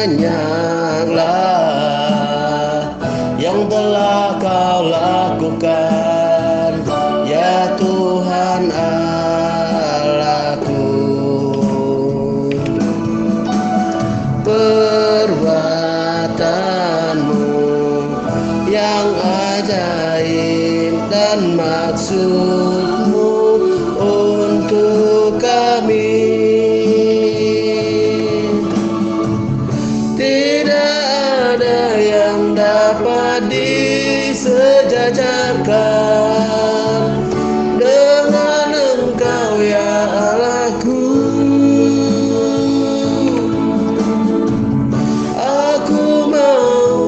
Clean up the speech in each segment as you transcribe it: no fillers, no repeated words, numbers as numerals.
banyaklah yang telah kau lakukan, ya Tuhan Allahku. Perbuatanmu yang ajaib dan maksudmu untuk kami tidak ada yang dapat disejajarkan dengan Engkau, ya Allahku. Aku mau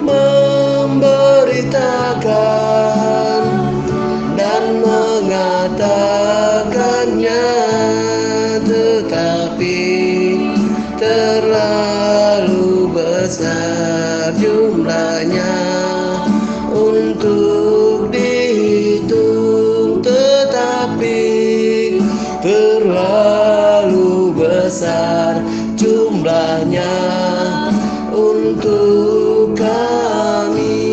memberitakan dan mengatakannya, tetapi terlalu besar jumlahnya untuk dihitung, tetapi terlalu besar jumlahnya untuk kami.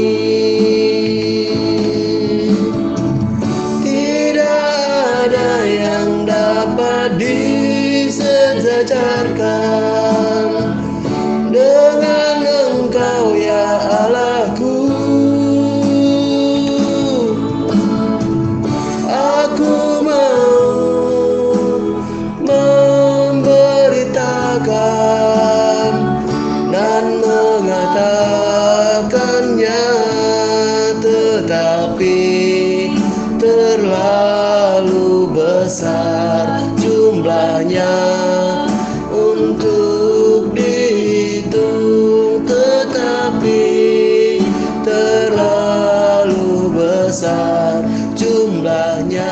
Tidak ada yang dapat disejajarkan dengan Engkau, ya Allahku. Aku mau memberitakan dan mengatakannya, tetapi terlalu besar jumlahnya untuk dihitung, tetapi terlalu besar jumlahnya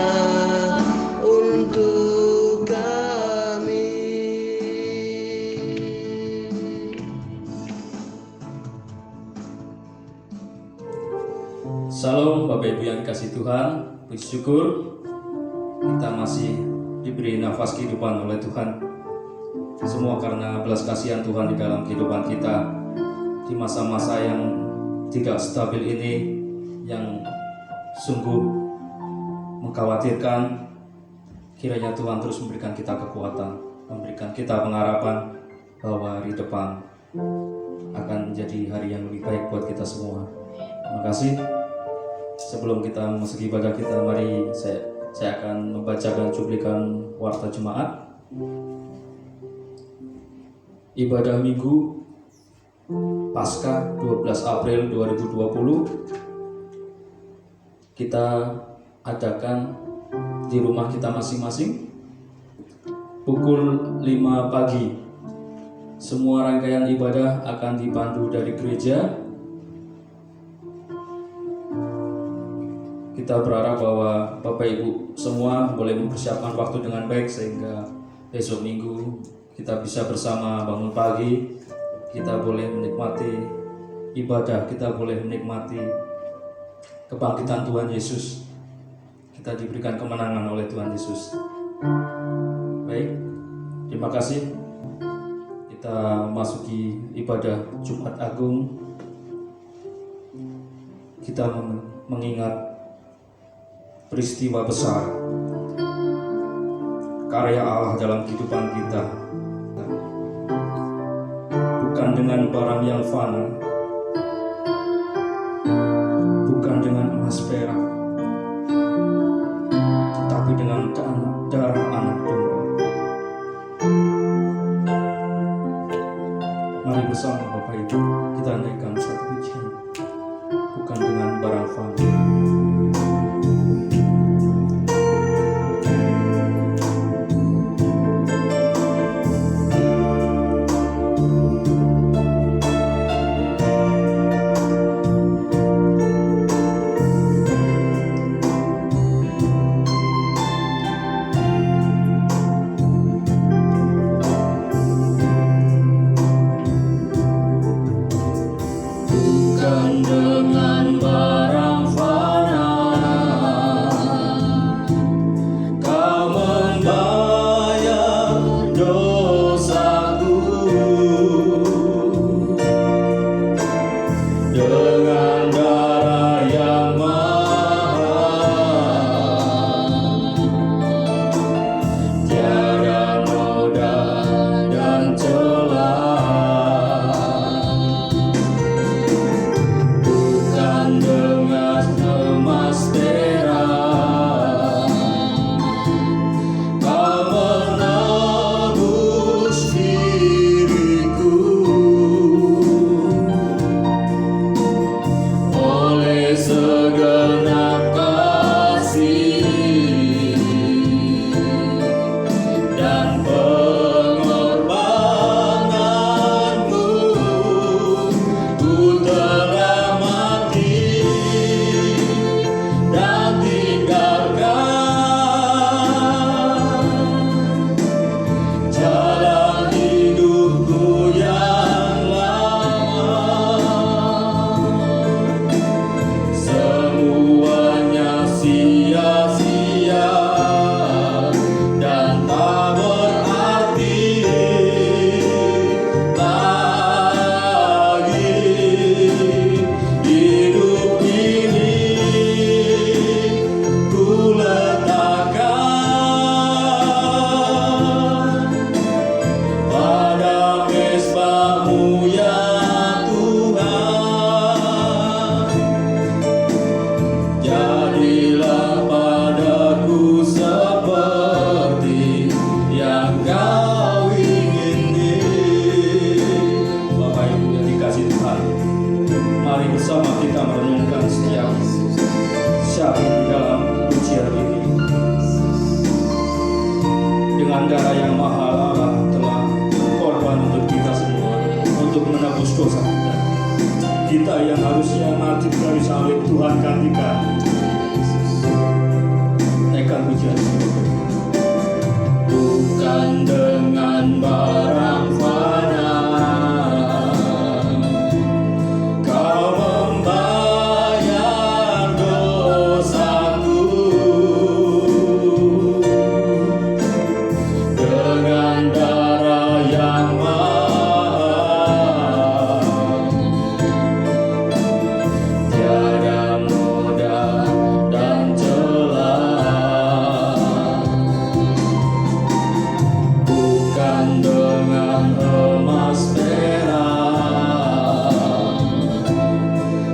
untuk kami. Salam Bapak Ibu yang kasih Tuhan, puji syukur kita masih diberi nafas kehidupan oleh Tuhan. Semua karena belas kasihan Tuhan di dalam kehidupan kita di masa-masa yang tidak stabil ini, yang sungguh mengkhawatirkan. Kiranya Tuhan terus memberikan kita kekuatan, memberikan kita pengharapan bahwa hari depan akan menjadi hari yang lebih baik buat kita semua. Terima kasih. Sebelum kita memasuki ibadah kita, mari saya akan membacakan cuplikan warta jemaat ibadah Minggu Paskah 12 April 2020. Kita adakan di rumah kita masing-masing pukul 5 pagi. Semua rangkaian ibadah akan dipandu dari gereja. Kita berharap bahwa Bapak Ibu semua boleh mempersiapkan waktu dengan baik sehingga besok Minggu kita bisa bersama bangun pagi, kita boleh menikmati ibadah, kita boleh menikmati kebangkitan Tuhan Yesus. Kita diberikan kemenangan oleh Tuhan Yesus. Baik, terima kasih. Kita masuki ibadah Jumat Agung. Kita mengingat peristiwa besar karya Allah dalam kehidupan kita, bukan dengan barang yang fana, bukan dengan emas perak, tetapi dengan darah anak domba. Mari bersama Bapak Ibu kita naikkan satu pujian, bukan dengan barang fana. dengan darah yang mahal Allah telah berkorban untuk kita semua, untuk menebus dosa kita. Kita yang harusnya mati di kayu salib, Tuhan gantikan. Naikkan pujian. Bukan dengan barang fana Kau membayar dosaku, dengan darah yang mahal, tiada noda dan celah. Bukan dengan emas perak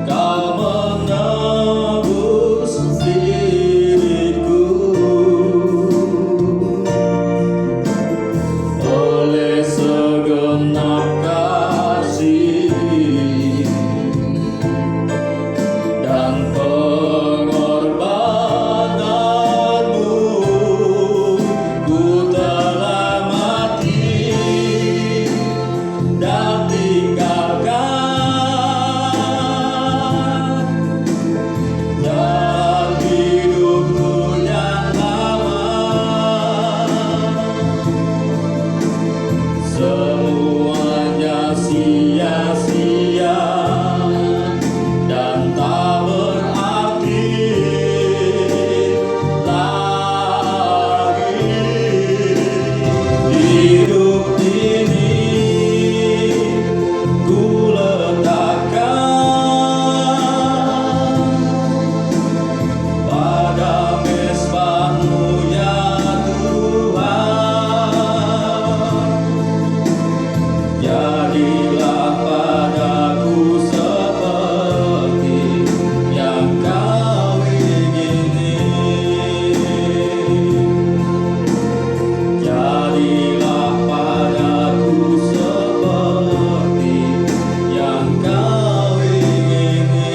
Kau menebus diriku, oleh segenap kasih dan pengorbananmu, ku telah mati dan tinggalkan jalan hidupku yang lama. Semuanya sia-sia dan tak berarti lagi. Hidup ini ku letakkan pada mezbah-Mu ya Tuhan. Jadilah padaku seperti yang Kau ingini. Jadilah padaku seperti yang Kau ingini.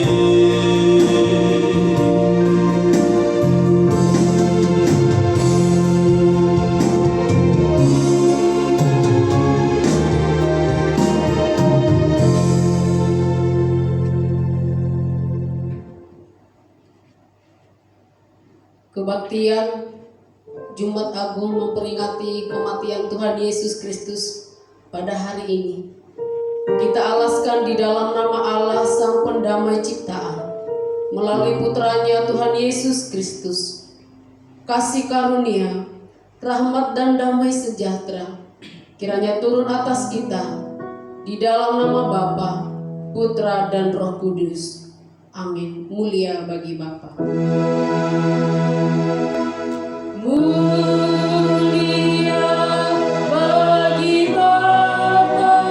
Kebaktian Jumat Agung memperingati kematian Tuhan Yesus Kristus pada hari ini. Kita alaskan di dalam nama Allah Sang Pendamai Ciptaan, melalui putranya Tuhan Yesus Kristus. Kasih karunia, rahmat dan damai sejahtera kiranya turun atas kita di dalam nama Bapa, Putra dan Roh Kudus. Amin. Mulia bagi Bapa. Mulia bagi Bapa,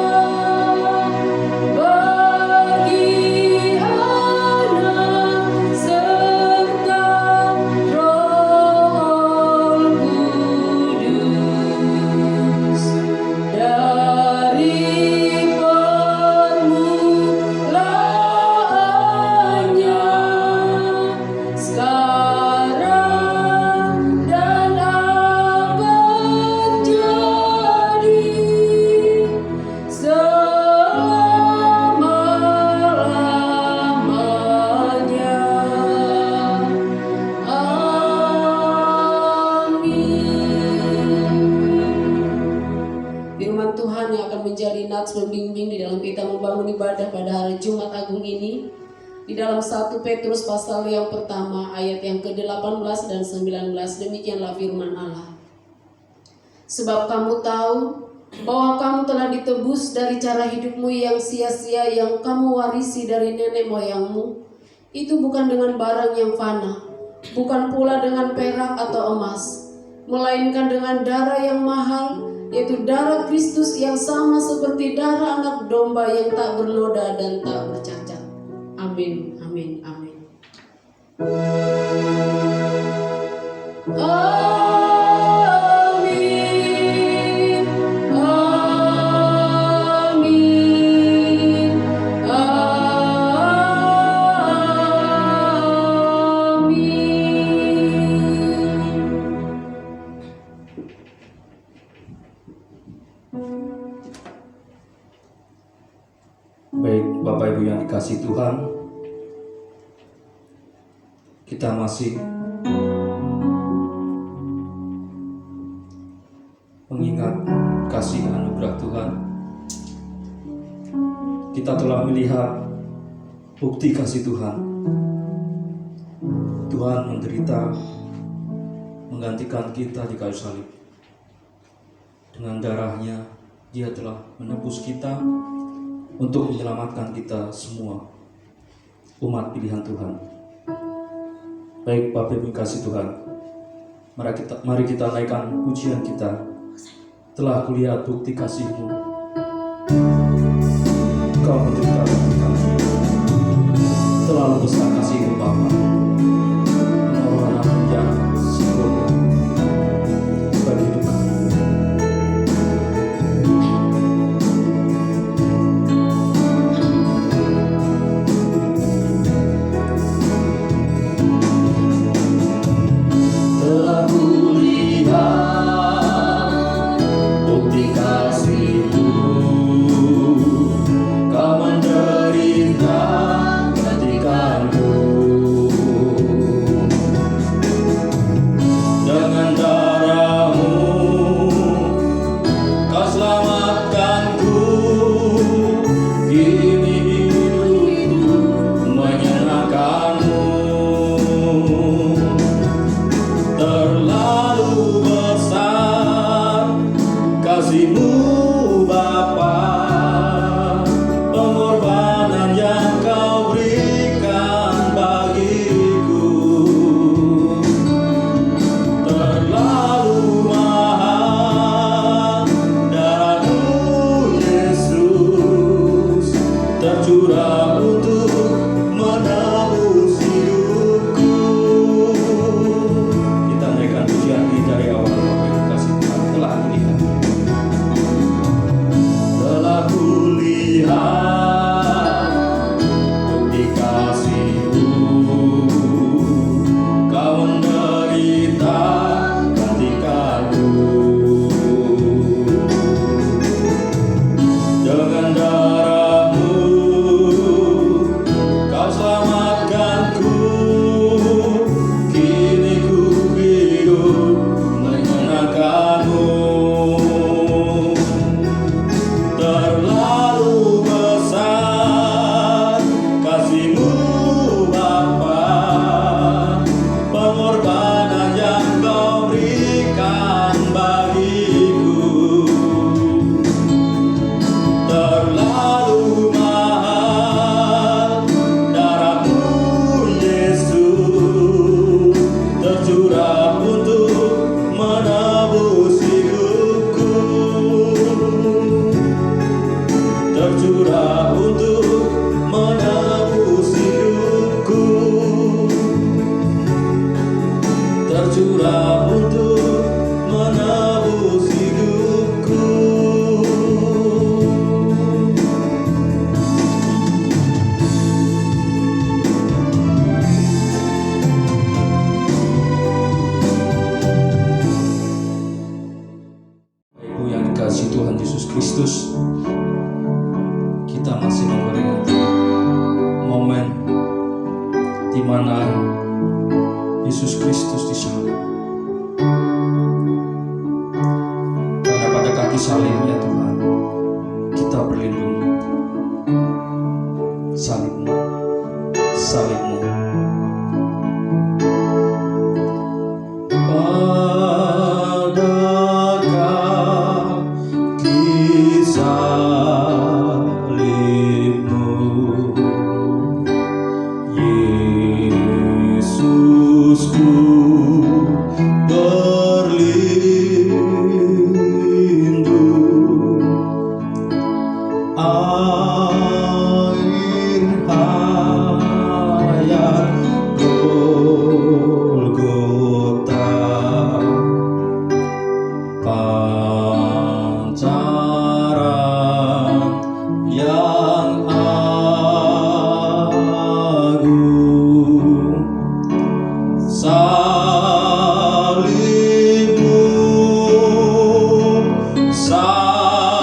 bagi Anak serta Roh Kudus, dari permulaannya sekarang dan akan jadi selama-lamanya. Amin. Firman Tuhan yang akan menjadi nats pembimbing di dalam kita membangun ibadah pada hari Jumat Agung ini di dalam 1 Petrus pasal yang pertama ayat yang ke-18 dan 19. Demikianlah firman Allah. Sebab kamu tahu bahwa kamu telah ditebus dari cara hidupmu yang sia-sia yang kamu warisi dari nenek moyangmu. Itu bukan dengan barang yang fana, bukan pula dengan perak atau emas, melainkan dengan darah yang mahal, yaitu darah Kristus yang sama seperti darah anak domba yang tak bernoda dan tak bercacat. Amin, amin, amin. Amin, amin, amin. Baik Bapak Ibu yang dikasihi Tuhan, kita masih mengingat kasih anugerah Tuhan. Kita telah melihat bukti kasih Tuhan. Tuhan menderita menggantikan kita di kayu salib. Dengan darahnya Dia telah menebus kita untuk menyelamatkan kita semua umat pilihan Tuhan. Baik Bapak Ibu kasih Tuhan, mari kita naikkan pujian kita. Telah kulihat bukti kasih-Mu, Kau menderita bagi kami. Terlalu besar kasih-Mu Bapa, pengorbanan yang sempurna bagi hidup kami. Telah kulihat bukti kasih-Mu, Kau menderita gantikanku. Dengan darah-Mu Kau selamatkanku. Kini hidupku menyenangkan-Mu. Terlalu besar kasih-Mu Bapa, pengorbanan yang Kau berikan bagiku. Terlalu mahal darah-Mu Yesus, tercurah untuk menebus hidupku. Kita naikkan pujian ini dari awal. Bapak Ibu kasih Tuhan, telah kulihat bukti kasih-Mu, Kau menderita gantikanku. Dengan darah-Mu Kau selamatkanku. Kini ku hidup menyenangkan-Mu. Terlalu besar kasih-Mu Bapa, pengorbanan yang Kau berikan bagiku. Terlalu mahal darah-Mu Yesus, tercurah untuk menebus hidupku. Tercurah untuk menebus hidupku. Tercurah untuk menebus hidupku. Ibu yang dikasihi Tuhan Yesus Kristus, kita masih memperingati momen di mana Yesus Kristus disalib. Karena pada kaki salibnya Tuhan, kita berlindung. Salib-Mu, salib-Mu. Pada kaki salib-Mu, Yesusku berlindung. Air hayat Golgota, pancaran yang agung. Salib-Mu, salib-Mu.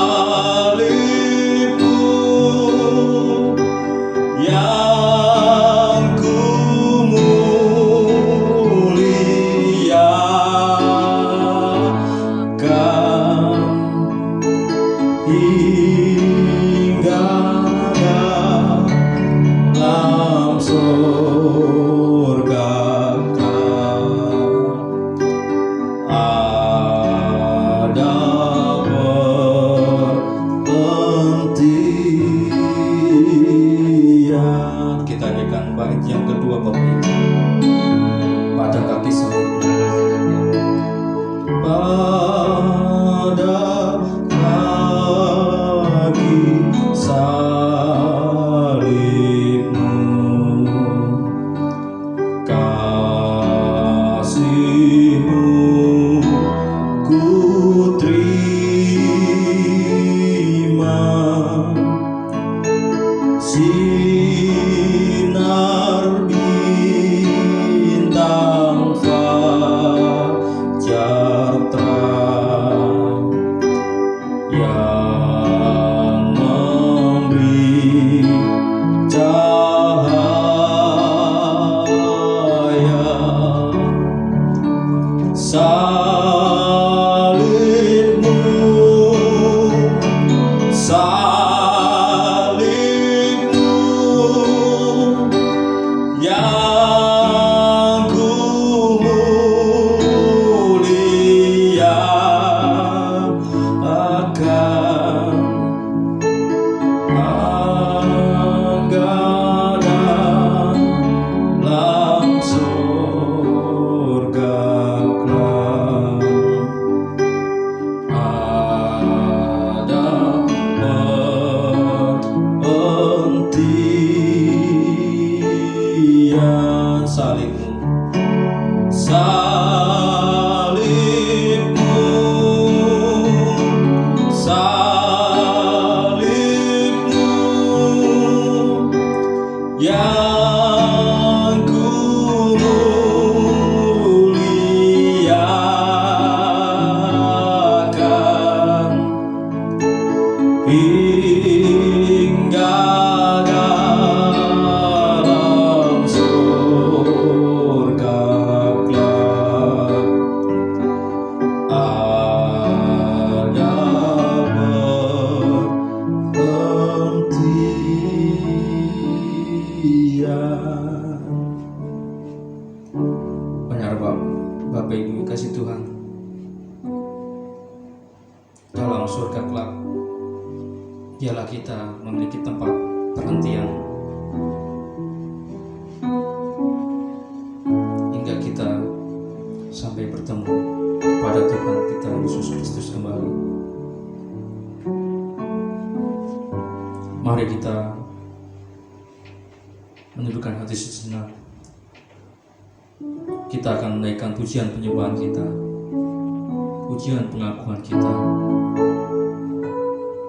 dalam surga kelak. Dialah kita memiliki tempat perhentian hingga kita sampai bertemu pada Tuhan kita Yesus Kristus kembali. Mari kita menundukkan hati sejenak. Kita akan menaikkan pujian penyembahan kita, pujian pengakuan kita.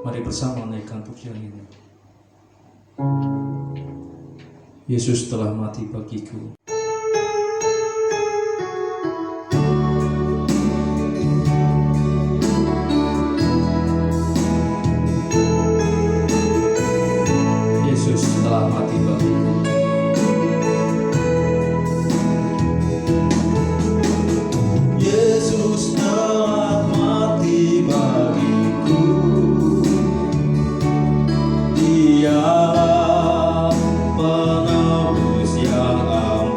Mari bersama menaikkan pujian ini. Yesus telah mati bagiku. Yesus telah mati bagiku. Yesus telah mati bagiku. Dialah penebus yang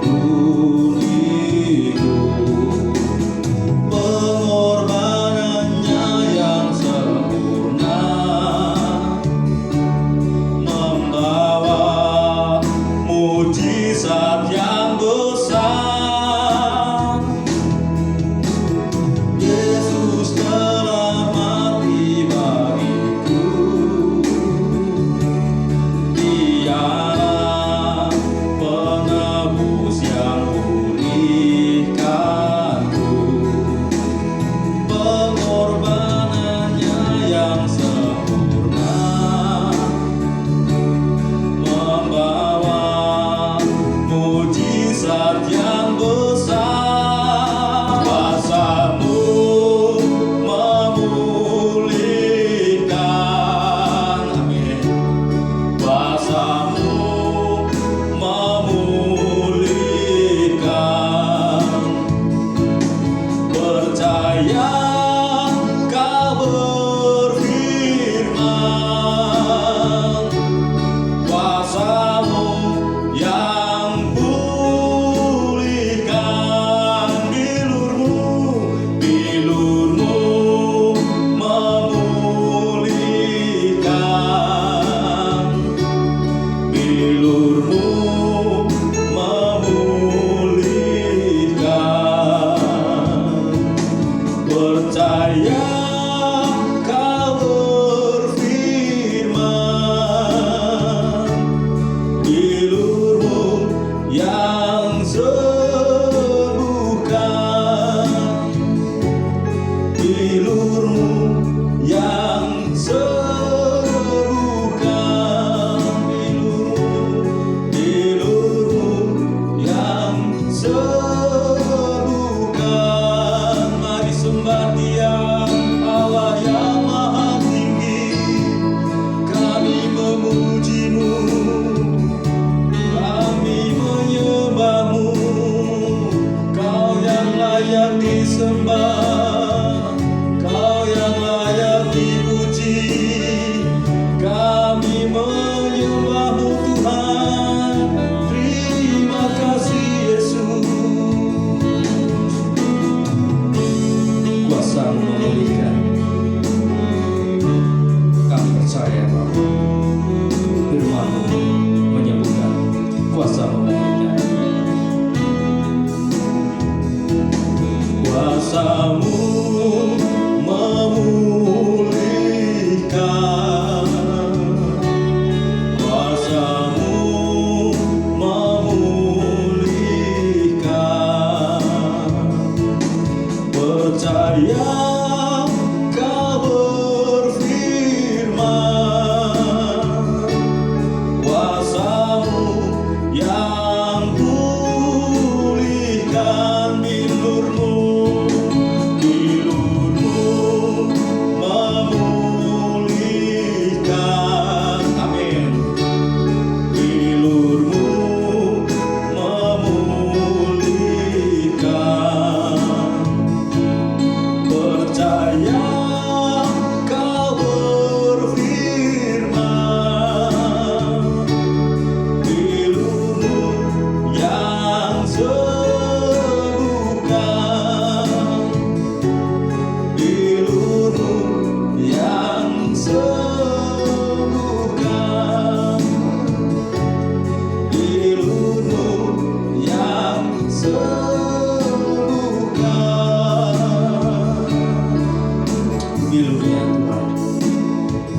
haleluya Tuhan,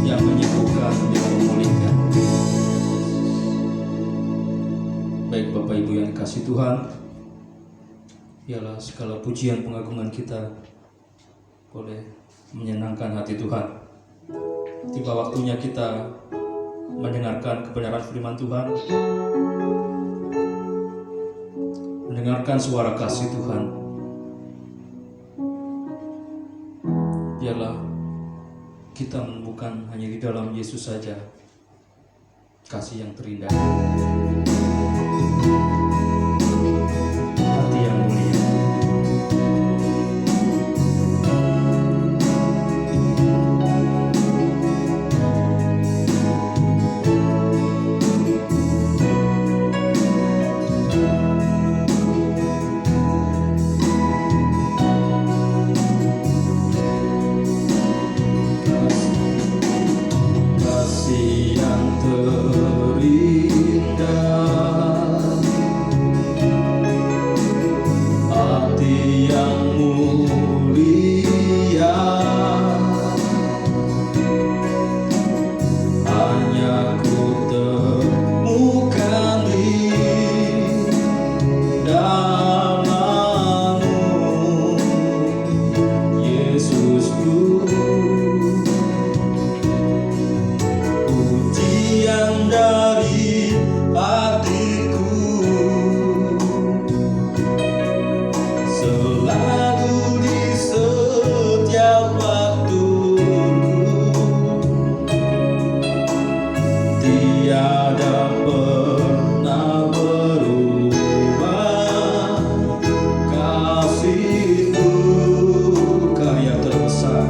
yang menyembuhkan, yang memulihkan. Baik Bapak Ibu yang dikasihi Tuhan, biarlah segala pujian pengagungan kita boleh menyenangkan hati Tuhan. Tiba waktunya kita mendengarkan kebenaran firman Tuhan, mendengarkan suara kasih Tuhan. Biarlah kita menemukan hanya di dalam Yesus saja kasih yang terindah, hati yang mulia. Kasih yang terindah, hati yang mulia, hanya ku temukan di dalam-Mu, Yesusku. Pujian dari hatiku selalu di setiap waktuku, tiada pernah berubah kasih-Mu. Karya terbesar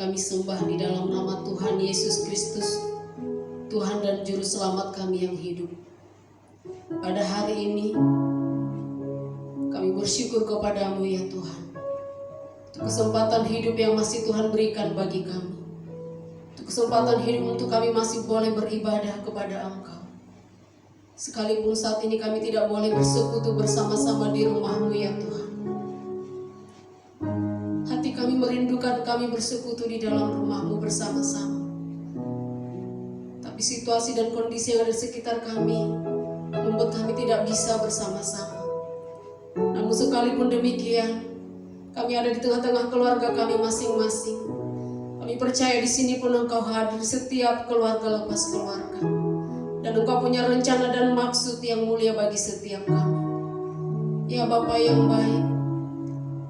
kami sembah di dalam nama Tuhan Yesus Kristus, Tuhan dan Juru Selamat kami yang hidup. Pada hari ini kami bersyukur kepadamu ya Tuhan, untuk kesempatan hidup yang masih Tuhan berikan bagi kami, untuk kesempatan hidup untuk kami masih boleh beribadah kepada Engkau. Sekalipun saat ini kami tidak boleh bersekutu bersama-sama di rumah-Mu ya Tuhan, hati kami merindukan kami bersekutu di dalam rumah-Mu bersama-sama. Tapi situasi dan kondisi yang ada di sekitar kami membuat kami tidak bisa bersama-sama. Namun sekalipun demikian, kami ada di tengah-tengah keluarga kami masing-masing. Kami percaya di sini pun Engkau hadir di setiap keluarga lepas keluarga. Dan Engkau punya rencana dan maksud yang mulia bagi setiap kami. Ya Bapa yang baik,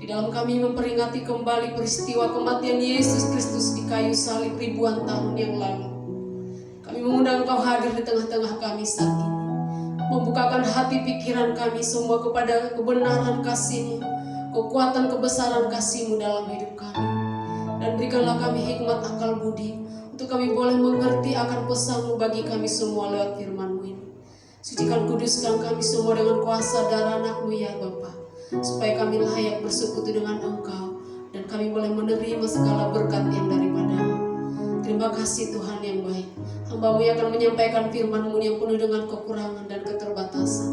di dalam kami memperingati kembali peristiwa kematian Yesus Kristus di kayu salib ribuan tahun yang lalu. Kami mengundang Engkau hadir di tengah-tengah kami saat ini, membukakan hati pikiran kami semua kepada kebenaran kasih-Mu, kekuatan kebesaran kasih-Mu dalam hidup kami. Dan berikanlah kami hikmat akal budi, untuk kami boleh mengerti akan pesan-Mu bagi kami semua lewat firman-Mu ini. Sucikan kuduskan kami semua dengan kuasa darah anak-Mu ya Bapa, supaya kami layak bersekutu dengan Engkau, dan kami boleh menerima segala berkat yang daripada-Mu. Terima kasih Tuhan yang baik. Hamba-Mu yang akan menyampaikan firman-Mu yang penuh dengan kekurangan dan keterbatasan.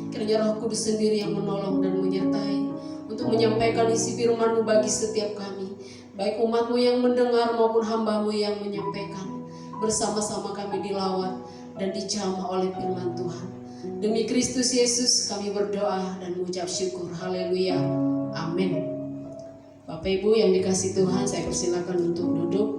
Kiranya Roh Kudus sendiri yang menolong dan menyertai untuk menyampaikan isi firman-Mu bagi setiap kami, baik umat-Mu yang mendengar maupun hamba-Mu yang menyampaikan. Bersama-sama kami dilawat dan dijamah oleh firman Tuhan. Demi Kristus Yesus kami berdoa dan mengucap syukur. Haleluya. Amin. Bapak Ibu yang dikasihi Tuhan, saya persilakan untuk duduk.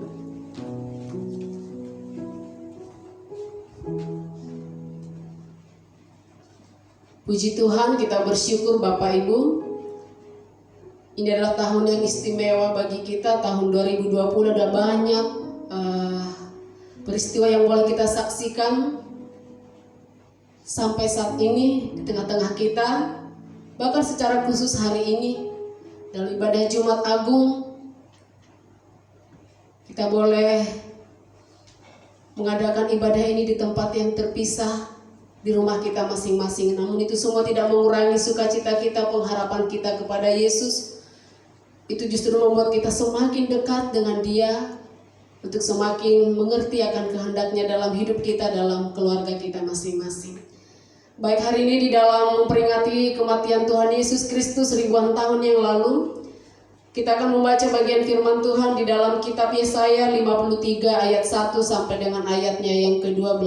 Puji Tuhan, kita bersyukur Bapak Ibu. Ini adalah tahun yang istimewa bagi kita. Tahun 2020 ada banyak peristiwa yang boleh kita saksikan sampai saat ini di tengah-tengah kita. Bahkan secara khusus hari ini dalam ibadah Jumat Agung, kita boleh mengadakan ibadah ini di tempat yang terpisah, di rumah kita masing-masing. Namun itu semua tidak mengurangi sukacita kita, pengharapan kita kepada Yesus. Itu justru membuat kita semakin dekat dengan Dia, untuk semakin mengerti akan kehendak-Nya dalam hidup kita, dalam keluarga kita masing-masing. Baik hari ini di dalam memperingati kematian Tuhan Yesus Kristus ribuan tahun yang lalu, kita akan membaca bagian firman Tuhan di dalam kitab Yesaya 53 ayat 1 sampai dengan ayatnya yang ke-12.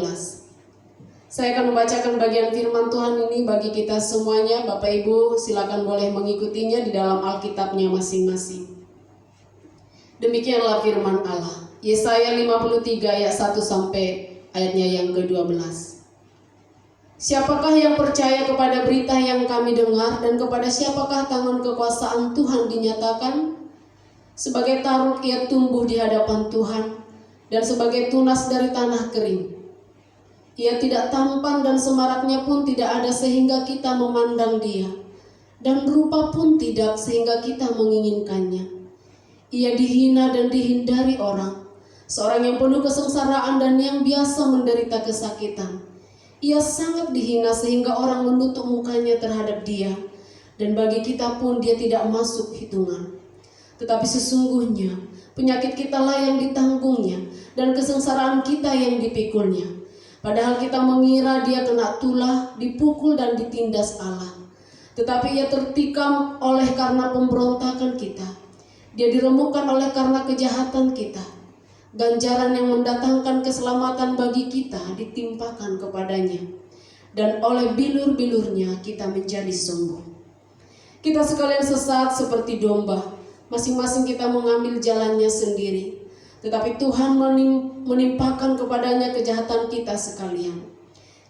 Saya akan membacakan bagian firman Tuhan ini bagi kita semuanya. Bapak Ibu silakan boleh mengikutinya di dalam Alkitabnya masing-masing. Demikianlah firman Allah. Yesaya 53 ayat 1 sampai ayatnya yang ke-12. Siapakah yang percaya kepada berita yang kami dengar, dan kepada siapakah tangan kekuasaan Tuhan dinyatakan? Sebagai taruk ia tumbuh di hadapan Tuhan, dan sebagai tunas dari tanah kering. Ia tidak tampan dan semaraknya pun tidak ada sehingga kita memandang dia, dan rupa pun tidak sehingga kita menginginkannya. Ia dihina dan dihindari orang, seorang yang penuh kesengsaraan dan yang biasa menderita kesakitan. Ia sangat dihina sehingga orang menutup mukanya terhadap dia, dan bagi kita pun dia tidak masuk hitungan. Tetapi sesungguhnya penyakit kitalah yang ditanggungnya, dan kesengsaraan kita yang dipikulnya. Padahal kita mengira dia kena tulah, dipukul dan ditindas Allah. Tetapi ia tertikam oleh karena pemberontakan kita. Dia diremukkan oleh karena kejahatan kita. Ganjaran yang mendatangkan keselamatan bagi kita ditimpakan kepadanya. Dan oleh bilur-bilurnya kita menjadi sembuh. Kita sekalian sesat seperti domba. Masing-masing kita mengambil jalannya sendiri. Tetapi Tuhan menimpakan kepadanya kejahatan kita sekalian.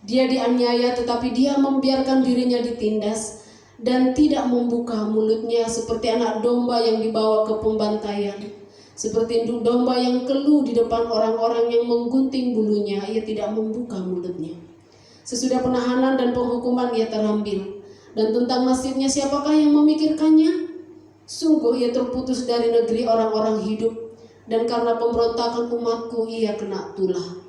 Dia dianiaya tetapi dia membiarkan dirinya ditindas, dan tidak membuka mulutnya seperti anak domba yang dibawa ke pembantaian. Seperti induk domba yang keluh di depan orang-orang yang menggunting bulunya, ia tidak membuka mulutnya. Sesudah penahanan dan penghukuman ia terambil. Dan tentang nasibnya siapakah yang memikirkannya? Sungguh ia terputus dari negeri orang-orang hidup, dan karena pemberontakan umatku ia kena tulah.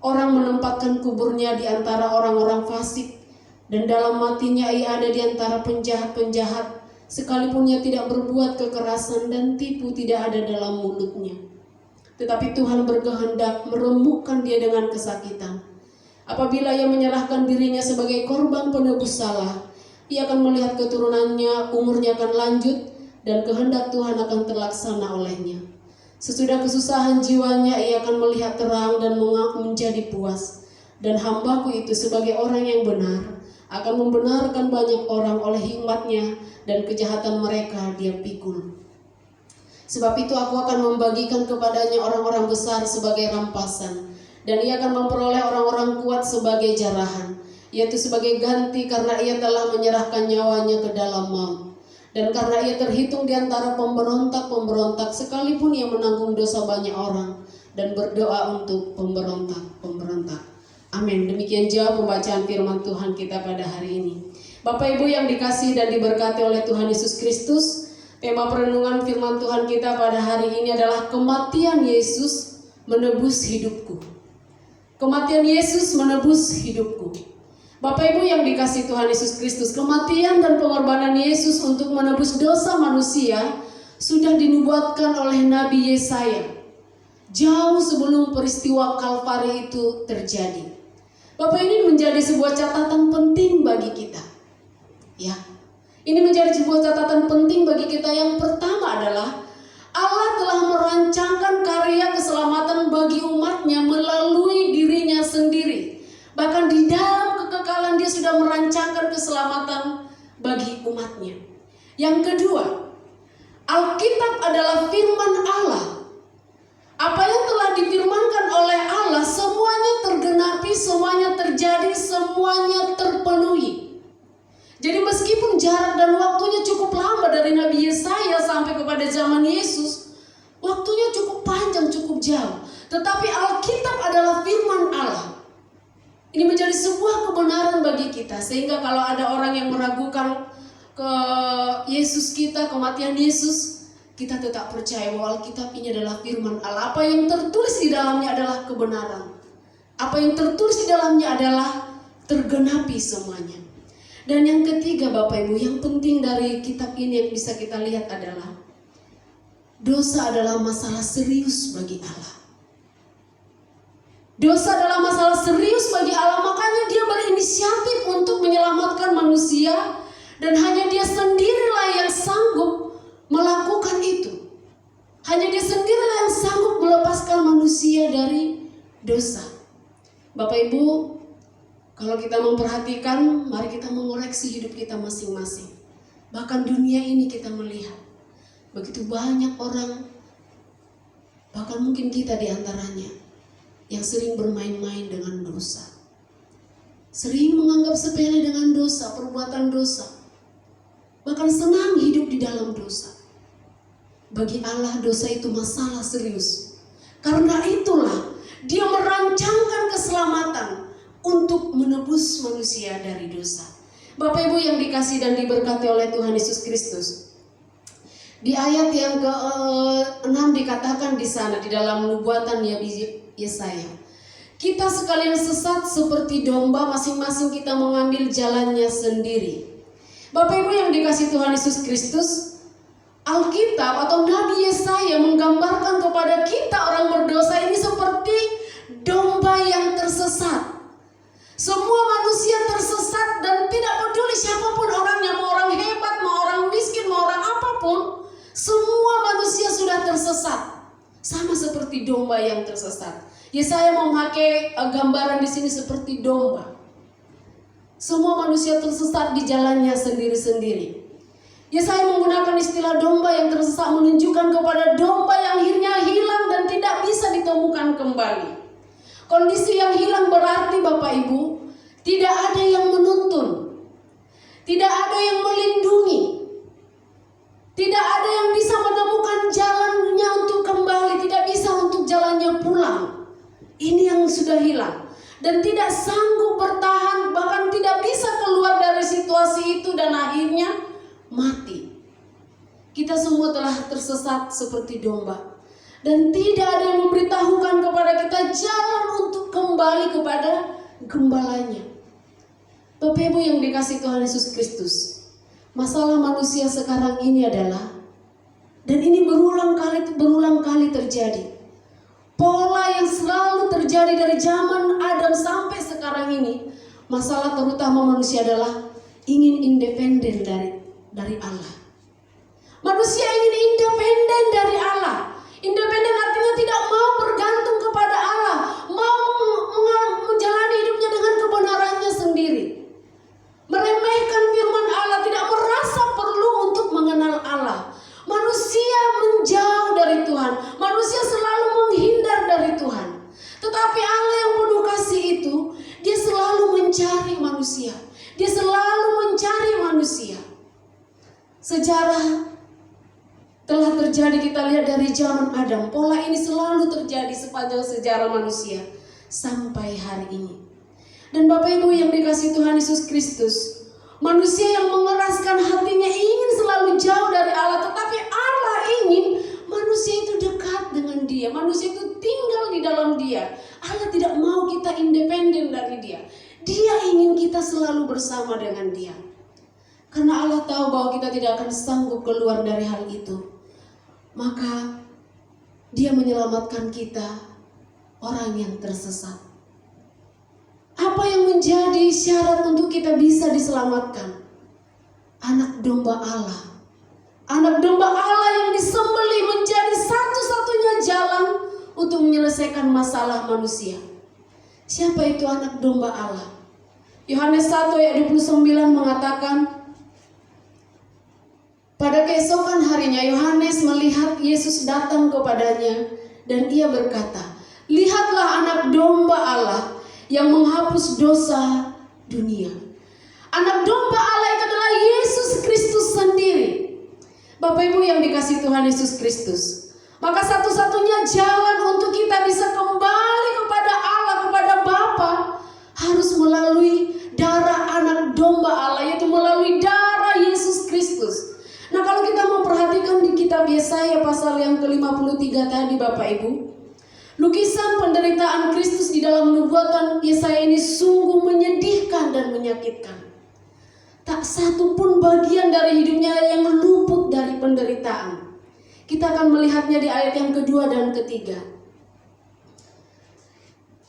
Orang menempatkan kuburnya di antara orang-orang fasik, dan dalam matinya ia ada di antara penjahat-penjahat, sekalipun ia tidak berbuat kekerasan dan tipu tidak ada dalam mulutnya. Tetapi Tuhan berkehendak meremukkan dia dengan kesakitan. Apabila ia menyerahkan dirinya sebagai korban penebus salah, ia akan melihat keturunannya, umurnya akan lanjut, dan kehendak Tuhan akan terlaksana olehnya. Sesudah kesusahan jiwanya, ia akan melihat terang dan menjadi puas. Dan hambaku itu sebagai orang yang benar, akan membenarkan banyak orang oleh hikmatnya, dan kejahatan mereka dia pikul. Sebab itu aku akan membagikan kepadanya orang-orang besar sebagai rampasan, dan ia akan memperoleh orang-orang kuat sebagai jarahan, yaitu sebagai ganti karena ia telah menyerahkan nyawanya ke dalam maut. Dan karena ia terhitung di antara pemberontak-pemberontak, sekalipun ia menanggung dosa banyak orang dan berdoa untuk pemberontak-pemberontak. Amin. Demikian jauh pembacaan firman Tuhan kita pada hari ini. Bapak Ibu yang dikasihi dan diberkati oleh Tuhan Yesus Kristus, tema perenungan firman Tuhan kita pada hari ini adalah kematian Yesus menebus hidupku. Kematian Yesus menebus hidupku. Bapak Ibu yang dikasihi Tuhan Yesus Kristus, kematian dan pengorbanan Yesus untuk menebus dosa manusia sudah dinubuatkan oleh Nabi Yesaya jauh sebelum peristiwa Kalvari itu terjadi. Bapak, ini menjadi sebuah catatan penting bagi kita. Ya, ini menjadi sebuah catatan penting bagi kita. Yang pertama adalah Allah telah merancangkan karya keselamatan bagi umatnya melalui dirinya sendiri. Bahkan di dalam kekekalan dia sudah merancangkan keselamatan bagi umatnya. Yang kedua, Alkitab adalah firman Allah. Apa yang telah difirmankan oleh Allah semuanya tergenapi, semuanya terjadi, semuanya terpenuhi. Jadi meskipun jarak dan waktunya cukup lama dari Nabi Yesaya sampai kepada zaman Yesus, waktunya cukup panjang, cukup jauh. Tetapi Alkitab adalah firman Allah. Ini menjadi sebuah kebenaran bagi kita, sehingga kalau ada orang yang meragukan ke Yesus kita, kematian Yesus, kita tetap percaya bahwa Alkitab ini adalah firman Allah. Apa yang tertulis di dalamnya adalah kebenaran. Apa yang tertulis di dalamnya adalah tergenapi semuanya. Dan yang ketiga Bapak Ibu, yang penting dari kitab ini yang bisa kita lihat adalah dosa adalah masalah serius bagi Allah. Dosa adalah masalah serius bagi Allah, makanya dia berinisiatif untuk menyelamatkan manusia, dan hanya dia sendirilah yang sanggup melakukan itu. Hanya dia sendirilah yang sanggup melepaskan manusia dari dosa. Bapak Ibu, kalau kita memperhatikan, mari kita mengoreksi hidup kita masing-masing. Bahkan dunia ini kita melihat begitu banyak orang, bahkan mungkin kita di antaranya, yang sering bermain-main dengan dosa. Sering menganggap sepele dengan dosa, perbuatan dosa. Bahkan senang hidup di dalam dosa. Bagi Allah dosa itu masalah serius. Karena itulah dia merancangkan keselamatan untuk menebus manusia dari dosa. Bapak Ibu yang dikasihi dan diberkati oleh Tuhan Yesus Kristus. Di ayat yang ke-6 dikatakan di sana, di dalam nubuatan Yesaya, kita sekalian sesat seperti domba, masing-masing kita mengambil jalannya sendiri. Bapak Ibu yang dikasihi Tuhan Yesus Kristus, Alkitab atau Nabi Yesaya menggambarkan kepada kita orang berdosa ini seperti domba yang tersesat. Semua manusia tersesat dan tidak peduli siapapun orangnya, mau orang hebat, mau orang miskin, mau orang apapun, semua manusia sudah tersesat. Sama seperti domba yang tersesat. Yesaya memakai gambaran di sini seperti domba. Semua manusia tersesat di jalannya sendiri-sendiri. Yesaya menggunakan istilah domba yang tersesat menunjukkan kepada domba yang akhirnya hilang dan tidak bisa ditemukan kembali. Kondisi yang hilang berarti Bapak Ibu, tidak ada yang menuntun, tidak ada yang melindungi, tidak ada yang bisa menemukan jalannya untuk kembali, tidak bisa untuk jalannya pulang. Ini yang sudah hilang dan tidak sanggup bertahan, bahkan tidak bisa keluar dari situasi itu dan akhirnya mati. Kita semua telah tersesat seperti domba. Dan tidak ada yang memberitahukan kepada kita jalan untuk kembali kepada gembalanya. Bapak Ibu yang dikasihi Tuhan Yesus Kristus, masalah manusia sekarang ini adalah, dan ini berulang kali terjadi, pola yang selalu terjadi dari zaman Adam sampai sekarang ini. Masalah terutama manusia adalah ingin independen dari Allah. Manusia ingin independen dari Allah. Independen artinya tidak mau bergantung kepada Allah, mau menjalani hidupnya dengan kebenarannya sendiri, meremehkan firman Allah, tidak merasa perlu untuk mengenal Allah. Manusia menjauh dari Tuhan, manusia selalu menghindar dari Tuhan. Tetapi Allah yang penuh kasih itu, Dia selalu mencari manusia. Dia selalu mencari manusia. Sejarah telah terjadi, kita lihat dari zaman Adam. Pola ini selalu terjadi sepanjang sejarah manusia sampai hari ini. Dan Bapak Ibu yang dikasihi Tuhan Yesus Kristus, manusia yang mengeraskan hatinya ingin selalu jauh dari Allah, tetapi Allah ingin manusia itu dekat dengan Dia, manusia itu tinggal di dalam Dia. Allah tidak mau kita independen dari Dia. Dia ingin kita selalu bersama dengan Dia. Karena Allah tahu bahwa kita tidak akan sanggup keluar dari hal itu. Maka Dia menyelamatkan kita, orang yang tersesat. Apa yang menjadi syarat untuk kita bisa diselamatkan? Anak domba Allah. Anak domba Allah yang disembelih menjadi satu-satunya jalan untuk menyelesaikan masalah manusia. Siapa itu anak domba Allah? Yohanes 1 ayat 29 mengatakan, pada keesokan harinya Yohanes melihat Yesus datang kepadanya dan ia berkata, lihatlah anak domba Allah yang menghapus dosa dunia. Anak domba Allah itu adalah Yesus Kristus sendiri. Bapak Ibu yang dikasihi Tuhan Yesus Kristus, maka satu-satunya jalan untuk kita bisa kembali kepada Allah, kepada Bapa, harus melalui darah anak domba Allah, yaitu melalui darah Yesus Kristus. Nah, kalau kita mau perhatikan di kitab Yesaya pasal yang ke-53 tadi Bapak Ibu, lukisan penderitaan Kristus di dalam nubuatan Yesaya ini sungguh menyedihkan dan menyakitkan. Tak satu pun bagian dari hidupnya yang luput dari penderitaan. Kita akan melihatnya di ayat yang kedua dan ketiga.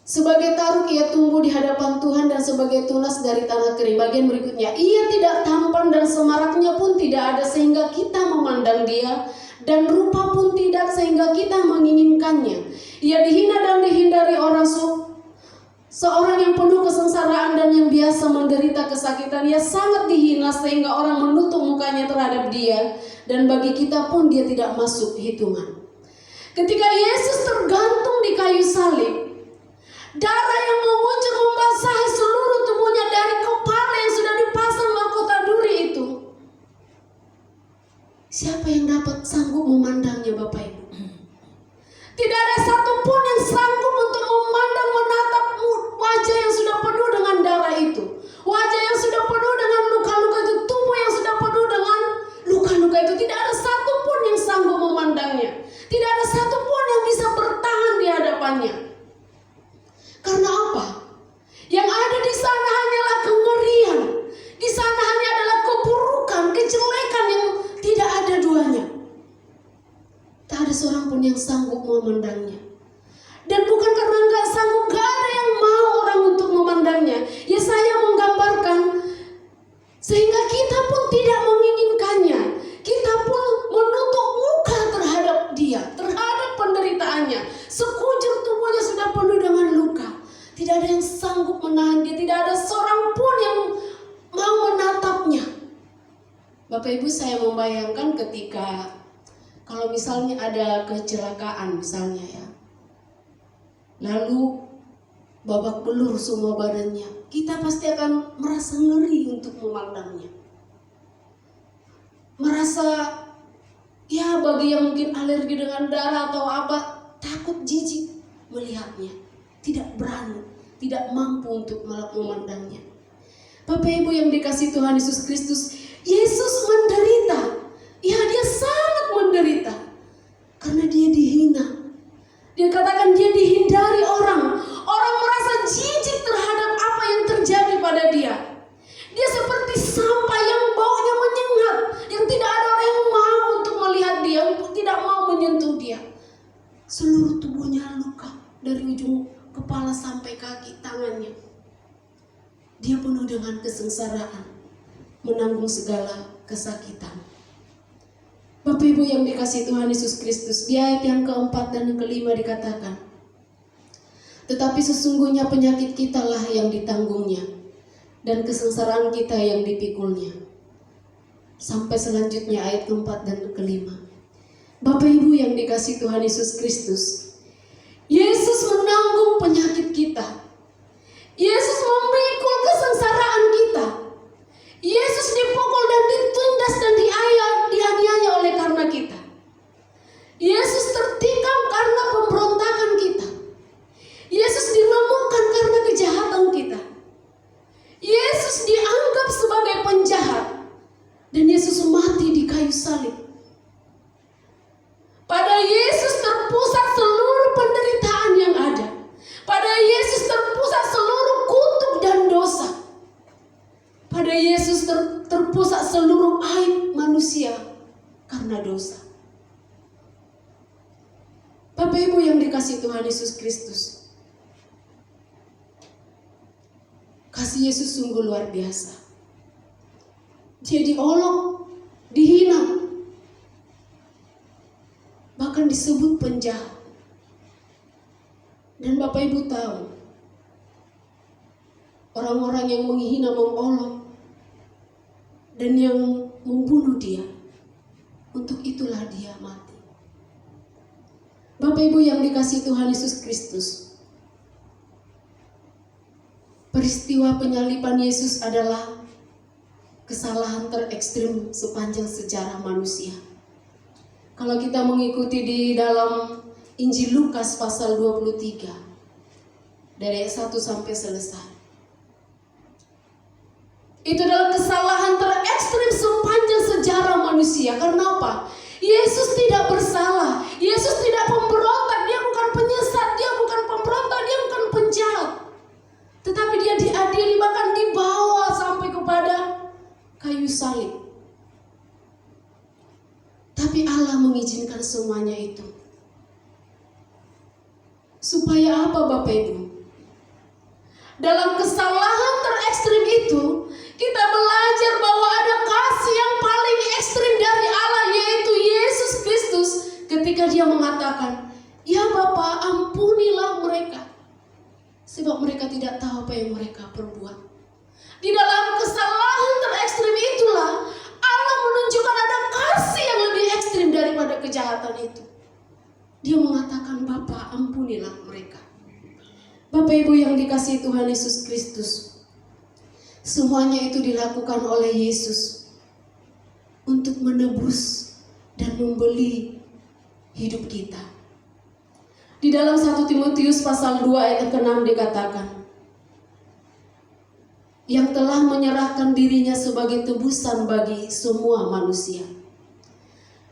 Sebagai taruk ia tumbuh di hadapan Tuhan dan sebagai tunas dari tanah kering. Bagian berikutnya, ia tidak tampan dan semaraknya pun tidak ada sehingga kita memandang dia, dan rupa pun tidak sehingga kita menginginkannya. Ia dihina dan dihindari orang, seorang yang penuh kesengsaraan dan yang biasa menderita kesakitan. Ia sangat dihina sehingga orang menutup mukanya terhadap dia, dan bagi kita pun dia tidak masuk hitungan. Ketika Yesus tergantung di kayu salib, darah yang mengucur membasahi seluruh tubuhnya dari kepala yang sudah dipasang mahkota duri itu. Siapa yang dapat sanggup memandangnya Bapak Ibu? Tidak ada satupun yang sanggup untuk memandang, menatap wajah yang sudah penuh dengan darah itu. Wajah yang sudah penuh dengan luka-luka itu, tubuh yang sudah penuh dengan luka-luka itu. Tidak ada satupun yang sanggup memandangnya. Tidak ada satupun yang bisa bertahan di hadapannya. Karena apa? Yang ada di sana hanyalah kengerian. Di sana hanya adalah keburukan, kejelekan yang tidak ada duanya. Tak ada seorang pun yang sanggup memandangnya. Dan bukan karena nggak sanggup, nggak ada yang mau orang untuk memandangnya. Yesaya menggambarkan sehingga kita pun tidak menginginkannya. Kita pun menutup muka terhadap dia, terhadap penderitaannya. Sekujur tubuhnya sudah penuh dengan luka. Tidak ada yang sanggup menahan dia. Tidak ada seorang pun yang mau menatapnya. Bapak Ibu, saya membayangkan ketika kalau misalnya ada kecelakaan misalnya ya, lalu babak belur semua badannya, kita pasti akan merasa ngeri untuk memandangnya. Merasa ya, bagi yang mungkin alergi dengan darah atau apa, takut, jijik melihatnya, tidak berani, tidak mampu untuk memandangnya. Bapak Ibu yang dikasihi Tuhan Yesus Kristus, Yesus menderita. Ya, dia sangat menderita karena dia dihina, Dia katakan dia dihindari orang. Orang merasa jijik terhadap apa yang terjadi pada dia. Dia seperti sampah yang baunya menyengat, yang tidak ada orang yang mau untuk melihat dia, untuk tidak mau menyentuh dia. Seluruh tubuhnya luka dari ujung kepala sampai kaki tangannya. Dia penuh dengan kesengsaraan, menanggung segala kesakitan. Bapak Ibu yang dikasihi Tuhan Yesus Kristus, di ayat yang keempat dan yang kelima dikatakan, tetapi sesungguhnya penyakit kitalah yang ditanggungnya, dan kesengsaraan kita yang dipikulnya. Sampai selanjutnya ayat keempat dan kelima. Bapak Ibu yang dikasihi Tuhan Yesus Kristus, Yesus menanggung penyakit kita. Yesus memikul kesengsaraan kita. Yesus dipukul dan ditindas dan dianiaya oleh karena kita. Yesus tertikam karena pemberontakan kita. Yesus diremukkan karena kejahatan kita. Yesus dianggap sebagai penjahat. Dan Yesus mati di kayu salib. Pada Yesus terpusat seluruh penderitaan yang ada. Pada Yesus terpusat seluruh kutuk dan dosa. Pada Yesus terpusat seluruh aib manusia karena dosa. Bapak Ibu yang dikasihi Tuhan Yesus Kristus, kasih Yesus sungguh luar biasa. Dia diolok, dihina, bahkan disebut penjahat. Dan Bapak Ibu tahu, orang-orang yang menghina, mengolok, dan yang membunuh dia, untuk itulah dia mati. Bapak Ibu yang dikasihi Tuhan Yesus Kristus, peristiwa penyaliban Yesus adalah kesalahan terekstrim sepanjang sejarah manusia. Kalau kita mengikuti di dalam Injil Lukas pasal 23 dari ayat 1 sampai selesai, itu adalah kesalahan terekstrim sepanjang sejarah manusia. Karena apa? Yesus tidak bersalah. Yesus tidak pemberontak. Dia bukan penyesat. Dia bukan pemberontak. Dia bukan penjahat. Tetapi dia diadili, bahkan dibawa sampai kepada kayu salib. Tapi Allah mengizinkan semuanya itu. Supaya apa Bapak Ibu? Dalam kesalahan terekstrim itu, kita belajar bahwa ada kasih yang paling ekstrim dari Allah, yaitu Yesus Kristus. Ketika dia mengatakan, ya Bapa, ampunilah mereka, sebab mereka tidak tahu apa yang mereka perbuat. Di dalam kesalahan terekstrim itulah Allah menunjukkan ada kasih yang lebih ekstrim daripada kejahatan itu. Dia mengatakan, Bapa, ampunilah mereka. Bapak Ibu yang dikasihi Tuhan Yesus Kristus, semuanya itu dilakukan oleh Yesus untuk menebus dan membeli hidup kita. Di dalam 1 Timotius pasal 2 ayat ke-6 dikatakan, yang telah menyerahkan dirinya sebagai tebusan bagi semua manusia.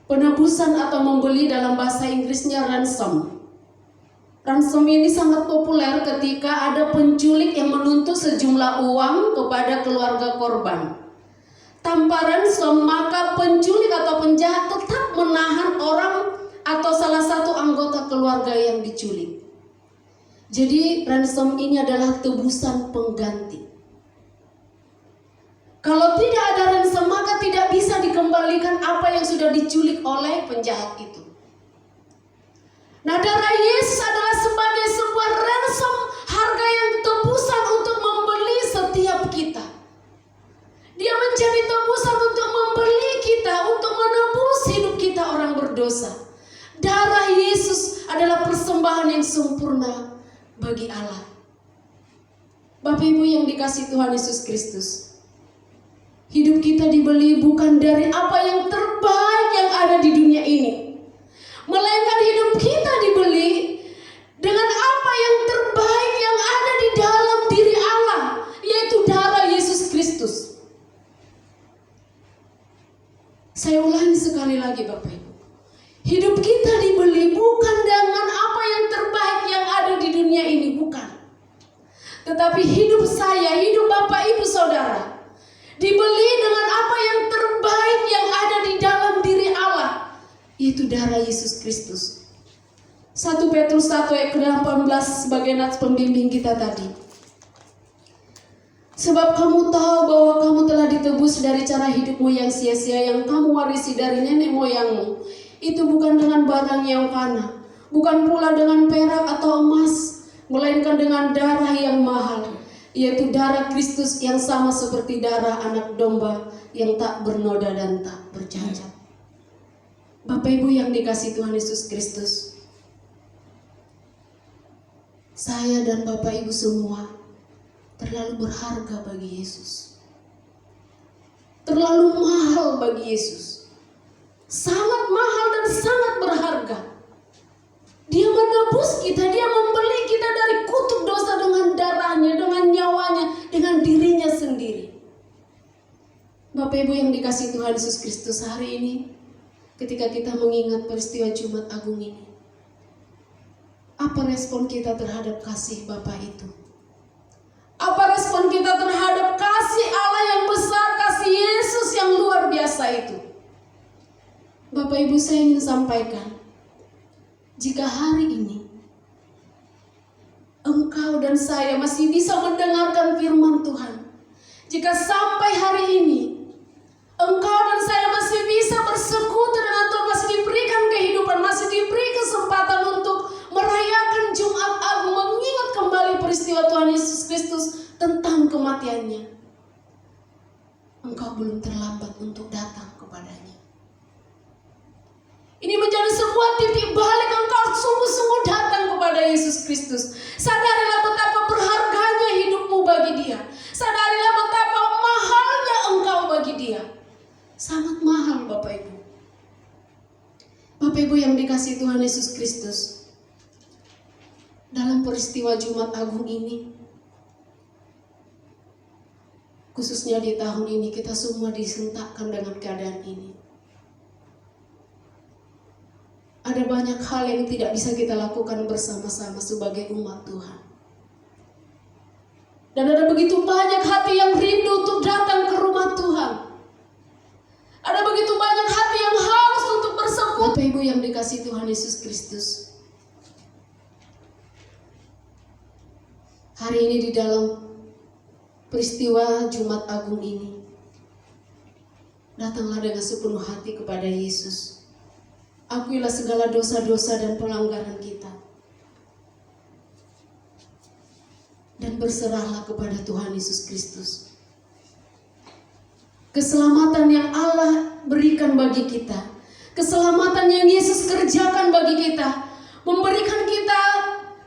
Penebusan atau membeli dalam bahasa Inggrisnya ransom. Ransom ini sangat populer ketika ada penculik yang menuntut sejumlah uang kepada keluarga korban. Tanpa ransom, maka penculik atau penjahat tetap menahan orang atau salah satu anggota keluarga yang diculik. Jadi ransom ini adalah tebusan pengganti. Kalau tidak ada ransom, maka tidak bisa dikembalikan apa yang sudah diculik oleh penjahat itu. Nah, darah Yesus adalah sebagai sebuah ransom, harga yang tebusan untuk membeli setiap kita. Dia menjadi tebusan untuk membeli kita, untuk menebus hidup kita orang berdosa. Darah Yesus adalah persembahan yang sempurna bagi Allah. Bapak Ibu yang dikasihi Tuhan Yesus Kristus, hidup kita dibeli bukan dari apa yang terbaik yang ada di dunia ini, melainkan hidup kita dibeli dengan apa yang terbaik yang ada di dalam diri Allah, yaitu darah Yesus Kristus. Saya ulangi sekali lagi Bapak Ibu, hidup kita dibeli bukan dengan apa yang terbaik Tetapi hidup saya, hidup Bapak Ibu Saudara, dibeli dengan apa yang terbaik yang ada di dalam diri Allah, yaitu darah Yesus Kristus. 1 Petrus 1 ayat ke-18 sebagai nats pembimbing kita tadi. Sebab kamu tahu bahwa kamu telah ditebus dari cara hidupmu yang sia-sia yang kamu warisi dari nenek moyangmu. Itu bukan dengan barang yang fana, bukan pula dengan perak atau emas, melainkan dengan darah yang mahal, yaitu darah Kristus yang sama seperti darah anak domba yang tak bernoda dan tak bercacat. Bapak Ibu yang dikasihi Tuhan Yesus Kristus, saya dan Bapak Ibu semua terlalu berharga bagi Yesus, terlalu mahal bagi Yesus, sangat mahal dan sangat berharga. Dia menebus kita, dia membeli kita dari kutuk dosa dengan darahnya, dengan nyawanya, dengan dirinya sendiri. Bapak Ibu yang dikasihi Tuhan Yesus Kristus, hari ini ketika kita mengingat peristiwa Jumat Agung ini, apa respon kita terhadap kasih Bapa itu? Apa respon kita terhadap kasih Allah yang besar, kasih Yesus yang luar biasa itu? Bapak Ibu, saya ingin sampaikan, jika hari ini engkau dan saya masih bisa mendengarkan firman Tuhan, jika sampai hari ini engkau dan saya masih bisa bersekutu dengan Tuhan, masih diberikan kehidupan, masih diberi kesempatan untuk merayakan Jumat Agung, mengingat kembali peristiwa Tuhan Yesus Kristus tentang kematiannya, engkau belum terlambat untuk datang kepadanya. Ini menjadi sebuah titik balik, engkau sungguh-sungguh datang kepada Yesus Kristus. Sadarilah betapa berharganya hidupmu bagi Dia. Sadarilah betapa mahalnya engkau bagi Dia. Sangat mahal Bapak Ibu. Bapak Ibu yang dikasihi Tuhan Yesus Kristus, dalam peristiwa Jumat Agung ini, khususnya di tahun ini, kita semua disentakkan dengan keadaan ini. Ada banyak hal yang tidak bisa kita lakukan bersama-sama sebagai umat Tuhan. Dan ada begitu banyak hati yang rindu untuk datang ke rumah Tuhan. Ada begitu banyak hati yang haus untuk bersekutu. Bapak Ibu yang dikasihi Tuhan Yesus Kristus, hari ini di dalam peristiwa Jumat Agung ini, datanglah dengan sepenuh hati kepada Yesus. Akuilah segala dosa-dosa dan pelanggaran kita, dan berserahlah kepada Tuhan Yesus Kristus. Keselamatan yang Allah berikan bagi kita, keselamatan yang Yesus kerjakan bagi kita, memberikan kita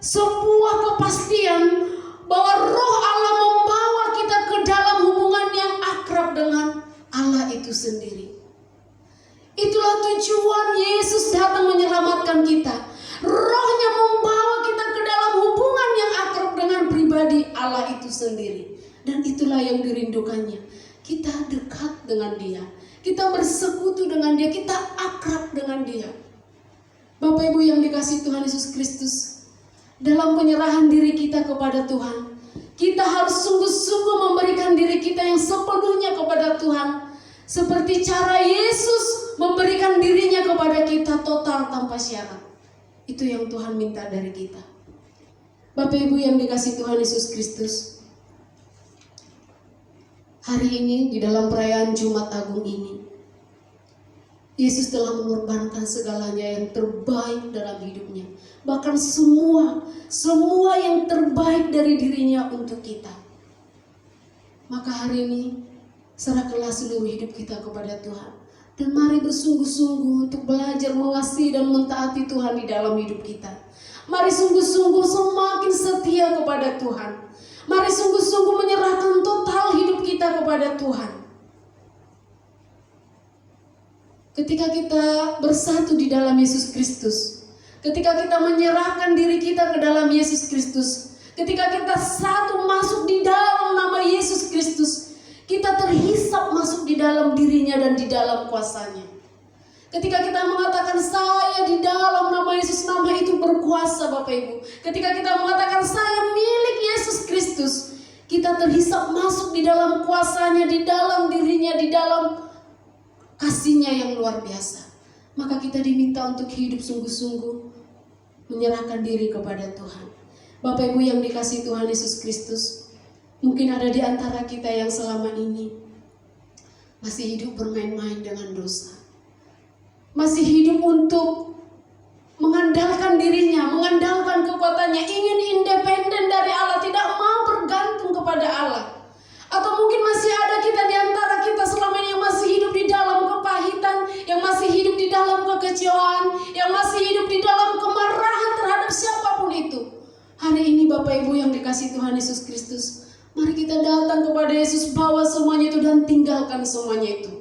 sebuah kepastian bahwa Roh Allah membawa kita ke dalam hubungan yang akrab dengan Allah itu sendiri. Itulah tujuan Yesus datang menyelamatkan kita. Rohnya membawa kita ke dalam hubungan yang akrab dengan pribadi Allah itu sendiri. Dan itulah yang dirindukannya. Kita dekat dengan Dia, kita bersekutu dengan Dia, kita akrab dengan Dia. Bapak Ibu yang dikasihi Tuhan Yesus Kristus, dalam penyerahan diri kita kepada Tuhan, kita harus sungguh-sungguh memberikan diri kita yang sepenuhnya kepada Tuhan, seperti cara Yesus memberikan dirinya kepada kita total tanpa syarat. Itu yang Tuhan minta dari kita. Bapak Ibu yang dikasihi Tuhan Yesus Kristus, hari ini di dalam perayaan Jumat Agung ini, Yesus telah mengorbankan segalanya yang terbaik dalam hidupnya. Bahkan semua yang terbaik dari dirinya untuk kita. Maka hari ini serahkanlah seluruh hidup kita kepada Tuhan. Dan mari bersungguh-sungguh untuk belajar mengasihi dan mentaati Tuhan di dalam hidup kita. Mari sungguh-sungguh semakin setia kepada Tuhan. Mari sungguh-sungguh menyerahkan total hidup kita kepada Tuhan. Ketika kita bersatu di dalam Yesus Kristus, ketika kita menyerahkan diri kita ke dalam Yesus Kristus, ketika kita satu masuk di dalam nama Yesus Kristus, kita terhisap masuk di dalam dirinya dan di dalam kuasanya. Ketika kita mengatakan saya di dalam nama Yesus, nama itu berkuasa Bapak Ibu. Ketika kita mengatakan saya milik Yesus Kristus, Kristus, kita terhisap masuk di dalam kuasanya, di dalam dirinya, di dalam kasihnya yang luar biasa. Maka kita diminta untuk hidup sungguh-sungguh, menyerahkan diri kepada Tuhan. Bapak Ibu yang dikasihi Tuhan Yesus Kristus, mungkin ada di antara kita yang selama ini masih hidup bermain-main dengan dosa. Masih hidup untuk mengandalkan dirinya, mengandalkan kekuatannya, ingin independen dari Allah, tidak mau bergantung kepada Allah. Atau mungkin masih ada kita di antara kita selama ini yang masih hidup di dalam kepahitan, yang masih hidup di dalam kekecewaan, yang masih hidup di dalam kemarahan terhadap siapapun itu. Hari ini Bapak Ibu yang dikasihi Tuhan Yesus Kristus, mari kita datang kepada Yesus, bawa semuanya itu dan tinggalkan semuanya itu.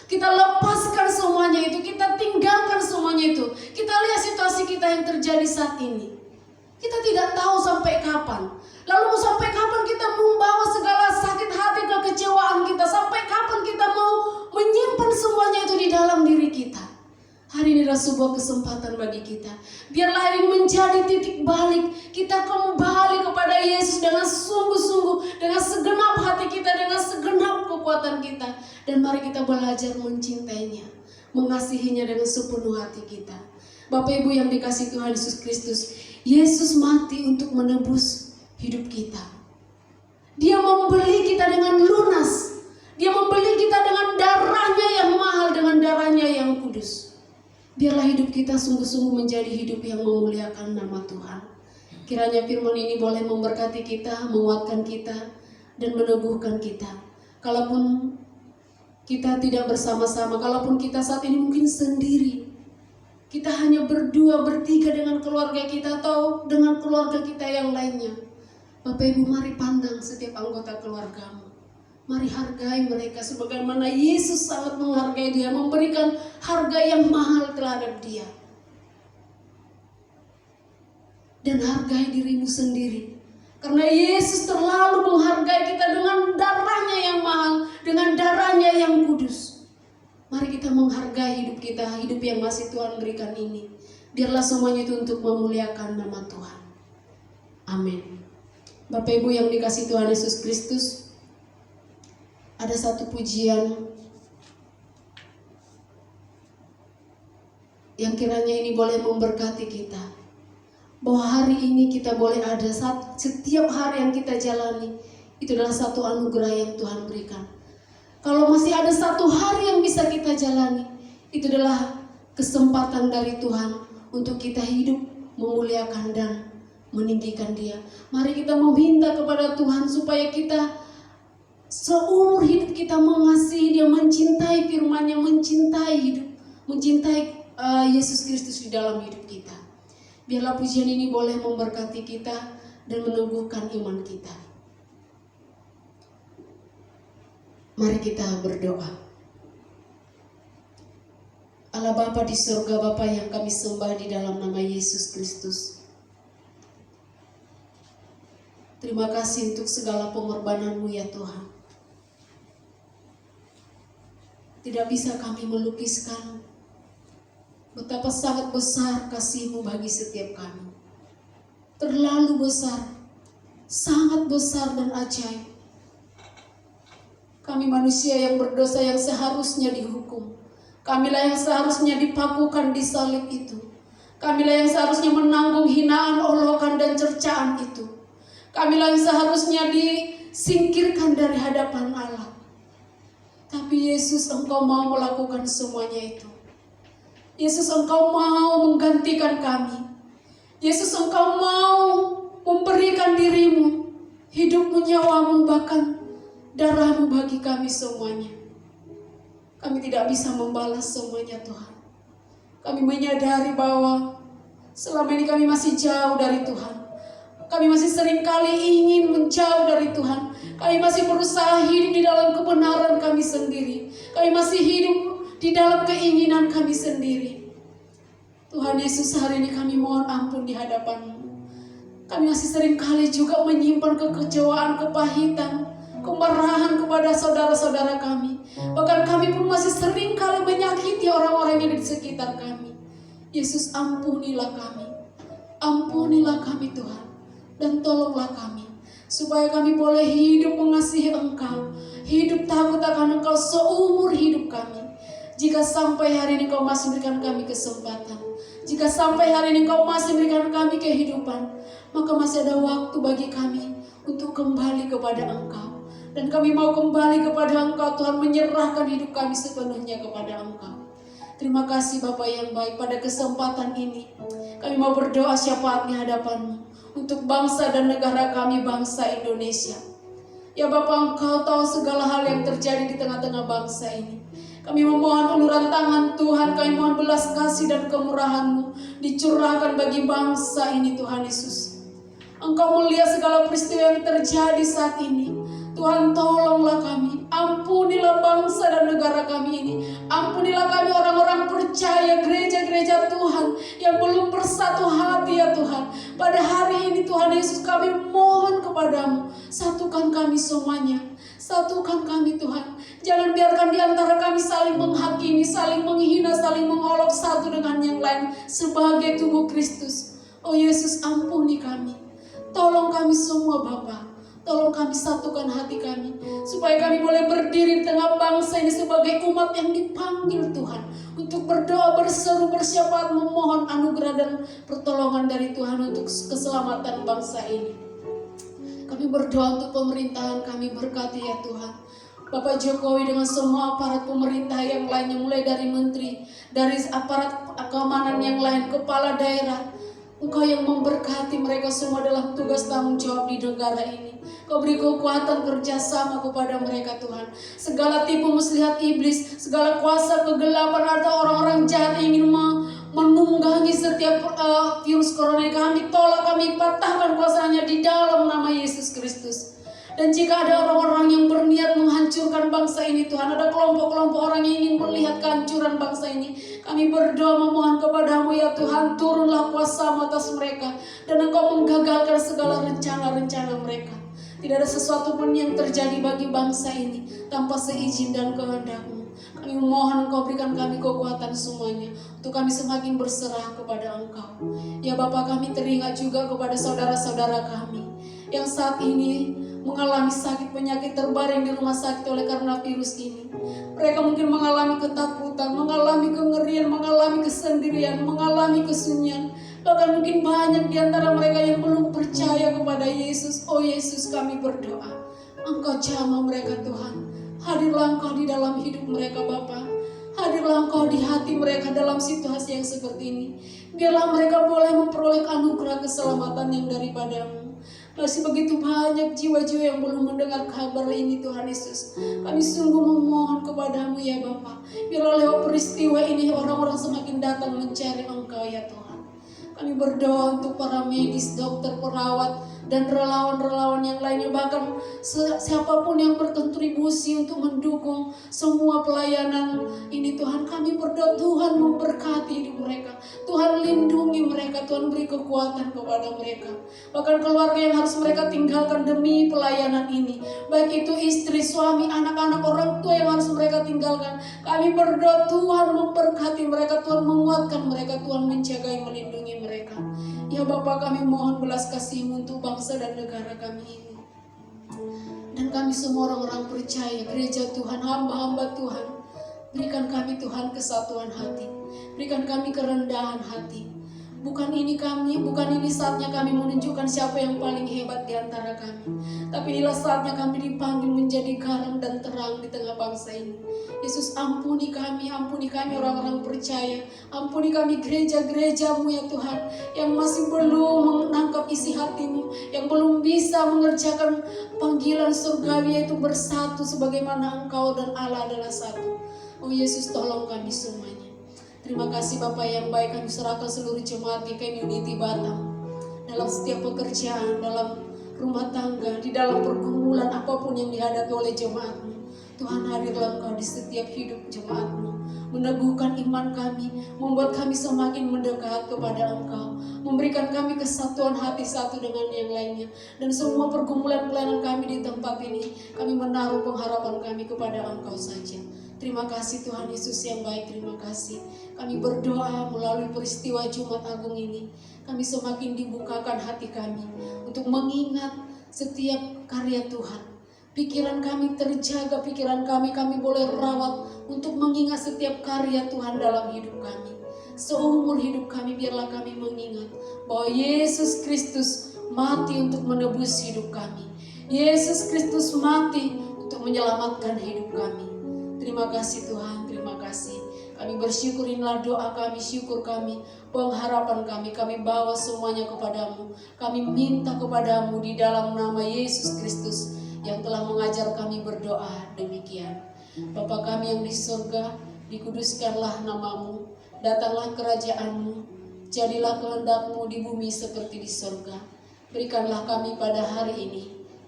Kita lepaskan semuanya itu, kita tinggalkan semuanya itu. Kita lihat situasi kita yang terjadi saat ini. Kita tidak tahu sampai kapan. Lalu mau sampai kapan kita membawa segala sakit hati, kekecewaan kita? Sampai kapan kita mau menyimpan semuanya itu di dalam diri kita? Hari ini adalah sebuah kesempatan bagi kita. Biarlah ini menjadi titik balik. Kita kembali kepada Yesus dengan sungguh-sungguh, dengan segenap hati kita, dengan segenap kekuatan kita. Dan mari kita belajar mencintainya, mengasihinya dengan sepenuh hati kita. Bapak Ibu yang dikasihi Tuhan Yesus Kristus, Yesus mati untuk menebus hidup kita. Dia membeli kita dengan lunas. Dia membeli kita dengan darahnya yang mahal, dengan darahnya yang kudus. Biarlah hidup kita sungguh-sungguh menjadi hidup yang memuliakan nama Tuhan. Kiranya firman ini boleh memberkati kita, menguatkan kita, dan meneguhkan kita. Kalaupun kita tidak bersama-sama, kalaupun kita saat ini mungkin sendiri, kita hanya berdua, bertiga dengan keluarga kita atau dengan keluarga kita yang lainnya. Bapak Ibu, mari pandang setiap anggota keluargamu. Mari hargai mereka sebagaimana Yesus sangat menghargai dia, memberikan harga yang mahal terhadap dia. Dan hargai dirimu sendiri. Karena Yesus terlalu menghargai kita dengan darahnya yang mahal, dengan darahnya yang kudus. Mari kita menghargai hidup kita, hidup yang masih Tuhan berikan ini. Biarlah semuanya itu untuk memuliakan nama Tuhan. Amin. Bapak Ibu yang dikasihi Tuhan Yesus Kristus, ada satu pujian yang kiranya ini boleh memberkati kita. Bahwa hari ini kita boleh ada, setiap hari yang kita jalani, itu adalah satu anugerah yang Tuhan berikan. Kalau masih ada satu hari yang bisa kita jalani, itu adalah kesempatan dari Tuhan untuk kita hidup memuliakan dan meninggikan Dia. Mari kita meminta kepada Tuhan supaya kita seumur hidup kita mengasihi Dia, mencintai firman-Nya, mencintai hidup, mencintai Yesus Kristus di dalam hidup kita. Biarlah pujian ini boleh memberkati kita dan meneguhkan iman kita. Mari kita berdoa. Allah Bapa di surga, Bapa yang kami sembah di dalam nama Yesus Kristus. Terima kasih untuk segala pengorbanan-Mu ya Tuhan. Tidak bisa kami melukiskan betapa sangat besar kasih-Mu bagi setiap kami. Terlalu besar, sangat besar dan ajaib. Kami manusia yang berdosa yang seharusnya dihukum. Kamilah yang seharusnya dipakukan di salib itu. Kamilah yang seharusnya menanggung hinaan, olokan dan cercaan itu. Kamilah yang seharusnya disingkirkan dari hadapan Allah. Tapi Yesus, Engkau mau melakukan semuanya itu. Yesus, Engkau mau menggantikan kami. Yesus, Engkau mau memberikan dirimu, hidupmu, nyawamu, bahkan darahmu bagi kami semuanya. Kami tidak bisa membalas semuanya Tuhan. Kami menyadari bahwa selama ini kami masih jauh dari Tuhan. Kami masih seringkali ingin menjauh dari Tuhan. Kami masih berusaha hidup di dalam kebenaran kami sendiri. Kami masih hidup di dalam keinginan kami sendiri. Tuhan Yesus, hari ini kami mohon ampun di hadapan-Mu. Kami masih seringkali juga menyimpan kekecewaan, kepahitan, kemarahan kepada saudara-saudara kami. Bahkan kami pun masih seringkali menyakiti orang-orang yang di sekitar kami. Yesus, ampunilah kami. Ampunilah kami Tuhan. Dan tolonglah kami supaya kami boleh hidup mengasihi Engkau, hidup takut akan Engkau seumur hidup kami. Jika sampai hari ini Engkau masih berikan kami kesempatan, jika sampai hari ini Engkau masih berikan kami kehidupan, maka masih ada waktu bagi kami untuk kembali kepada Engkau. Dan kami mau kembali kepada Engkau Tuhan, menyerahkan hidup kami sepenuhnya kepada Engkau. Terima kasih Bapa yang baik, pada kesempatan ini kami mau berdoa syafaat di hadapan-Mu untuk bangsa dan negara kami, bangsa Indonesia. Ya Bapa, Engkau tahu segala hal yang terjadi di tengah-tengah bangsa ini. Kami memohon uluran tangan Tuhan, kami mohon belas kasih dan kemurahan-Mu dicurahkan bagi bangsa ini Tuhan Yesus. Engkau melihat segala peristiwa yang terjadi saat ini. Tuhan, tolonglah kami, ampunilah bangsa dan negara kami ini. Ampunilah kami orang-orang percaya, gereja-gereja Tuhan yang belum bersatu hati ya Tuhan. Pada hari ini Tuhan Yesus, kami mohon kepadamu, satukan kami semuanya. Satukan kami Tuhan. Jangan biarkan di antara kami saling menghakimi, saling menghina, saling mengolok satu dengan yang lain sebagai tubuh Kristus. Oh Yesus, ampuni kami. Tolong kami semua Bapa. Tolong kami satukan hati kami, supaya kami boleh berdiri di tengah bangsa ini sebagai umat yang dipanggil Tuhan untuk berdoa, berseru, bersyafaat, memohon anugerah dan pertolongan dari Tuhan untuk keselamatan bangsa ini. Kami berdoa untuk pemerintahan kami, berkati ya Tuhan. Bapak Jokowi dengan semua aparat pemerintah yang lainnya, mulai dari menteri, dari aparat keamanan yang lain, kepala daerah. Engkau yang memberkati mereka semua dalam tugas tanggung jawab di negara ini. Kau beri kekuatan kerjasama kepada mereka Tuhan. Segala tipu muslihat iblis, segala kuasa kegelapan atau orang-orang jahat yang ingin menunggangi setiap virus corona, kami tolak, kami patahkan kuasanya di dalam nama Yesus Kristus. Dan jika ada orang-orang yang berniat menghancurkan bangsa ini Tuhan, ada kelompok-kelompok orang yang ingin melihat kehancuran bangsa ini, kami berdoa memohon kepadamu ya Tuhan, turunlah kuasa atas mereka, dan Engkau menggagalkan segala rencana-rencana mereka. Tidak ada sesuatu pun yang terjadi bagi bangsa ini tanpa seizin dan kehendak-Mu. Kami memohon Engkau berikan kami kekuatan semuanya untuk kami semakin berserah kepada Engkau. Ya Bapa, kami teringat juga kepada saudara-saudara kami yang saat ini mengalami sakit, penyakit, terbaring di rumah sakit oleh karena virus ini. Mereka mungkin mengalami ketakutan, mengalami kengerian, mengalami kesendirian, mengalami kesunyian. Bahkan mungkin banyak di antara mereka yang belum percaya kepada Yesus. Oh Yesus, kami berdoa, Engkau jamah mereka Tuhan. Hadirlah Engkau di dalam hidup mereka Bapa. Hadirlah Engkau di hati mereka dalam situasi yang seperti ini. Biarlah mereka boleh memperoleh anugerah keselamatan yang daripada-Mu. Masih begitu banyak jiwa-jiwa yang belum mendengar kabar ini Tuhan Yesus. Kami sungguh memohon kepadamu ya Bapa. Biarlah lewat peristiwa ini orang-orang semakin datang mencari Engkau ya Tuhan. Kami berdoa untuk para medis, dokter, perawat, dan relawan-relawan yang lainnya. Bahkan siapapun yang berkontribusi untuk mendukung semua pelayanan ini Tuhan. Kami berdoa Tuhan memberkati hidup mereka. Tuhan lindungi mereka. Tuhan beri kekuatan kepada mereka. Bahkan keluarga yang harus mereka tinggalkan demi pelayanan ini, baik itu istri, suami, anak-anak, orang tua yang harus mereka tinggalkan. Kami berdoa Tuhan memberkati mereka. Tuhan menguatkan mereka. Tuhan menjaga, melindungi mereka. Ya Bapa, kami mohon belas kasih-Mu untuk bangsa dan negara kami ini. Dan kami semua orang-orang percaya, gereja Tuhan, hamba-hamba Tuhan, berikan kami Tuhan kesatuan hati. Berikan kami kerendahan hati. Bukan ini saatnya kami menunjukkan siapa yang paling hebat di antara kami. Tapi inilah saatnya kami dipanggil menjadi garam dan terang di tengah bangsa ini. Yesus, ampuni kami orang-orang percaya. Ampuni kami gereja-gereja-Mu ya Tuhan, yang masih belum menangkap isi hati-Mu, yang belum bisa mengerjakan panggilan surgawi, yaitu bersatu sebagaimana Engkau dan Allah adalah satu. Oh Yesus, tolong kami semuanya. Terima kasih Bapak yang baik, kami serahkan seluruh jemaat di Community Batam. Dalam setiap pekerjaan, dalam rumah tangga, di dalam pergumulan apapun yang dihadapi oleh jemaat-Mu, Tuhan, hadirlah Engkau di setiap hidup jemaat-Mu, meneguhkan iman kami, membuat kami semakin mendekat kepada Engkau, memberikan kami kesatuan hati satu dengan yang lainnya. Dan semua pergumulan pelayanan kami di tempat ini, kami menaruh pengharapan kami kepada Engkau saja. Terima kasih Tuhan Yesus yang baik, terima kasih. Kami berdoa melalui peristiwa Jumat Agung ini, kami semakin dibukakan hati kami untuk mengingat setiap karya Tuhan. Pikiran kami terjaga, pikiran kami boleh rawat untuk mengingat setiap karya Tuhan dalam hidup kami. Seumur hidup kami biarlah kami mengingat bahwa Yesus Kristus mati untuk menebus hidup kami. Yesus Kristus mati untuk menyelamatkan hidup kami. Terima kasih Tuhan, terima kasih. Kami bersyukur, inilah doa kami, syukur kami, pengharapan kami bawa semuanya kepadamu. Kami minta kepadamu di dalam nama Yesus Kristus yang telah mengajar kami berdoa demikian. Bapa kami yang di surga, dikuduskanlah namamu, datanglah kerajaanmu, jadilah kehendakmu di bumi seperti di surga. Berikanlah kami pada hari ini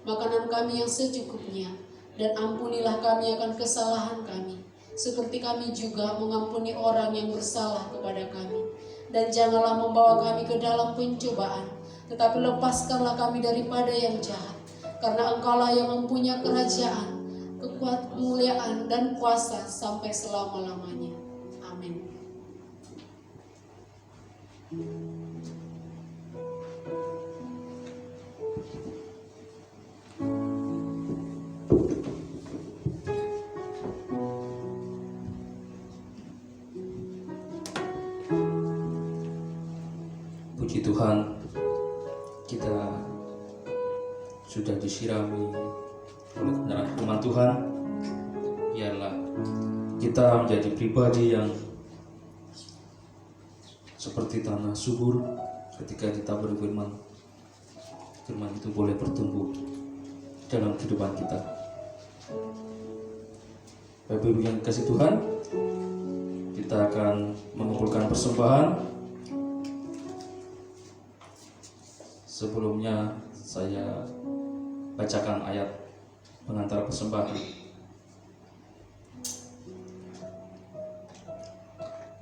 makanan kami yang secukupnya, dan ampunilah kami akan kesalahan kami, seperti kami juga mengampuni orang yang bersalah kepada kami. Dan janganlah membawa kami ke dalam pencobaan, tetapi lepaskanlah kami daripada yang jahat. Karena Engkaulah yang mempunyai kerajaan, kemuliaan dan kuasa sampai selama-lamanya. Amin. Puji Tuhan, kita sudah disirami oleh kebenaran firman Tuhan. Biarlah kita menjadi pribadi yang seperti tanah subur. Ketika kita berfirman, firman itu boleh bertumbuh dalam kehidupan kita. Bapak Ibu yang dikasihi Tuhan, kita akan mengumpulkan persembahan. Sebelumnya saya bacakan ayat pengantar persembahan.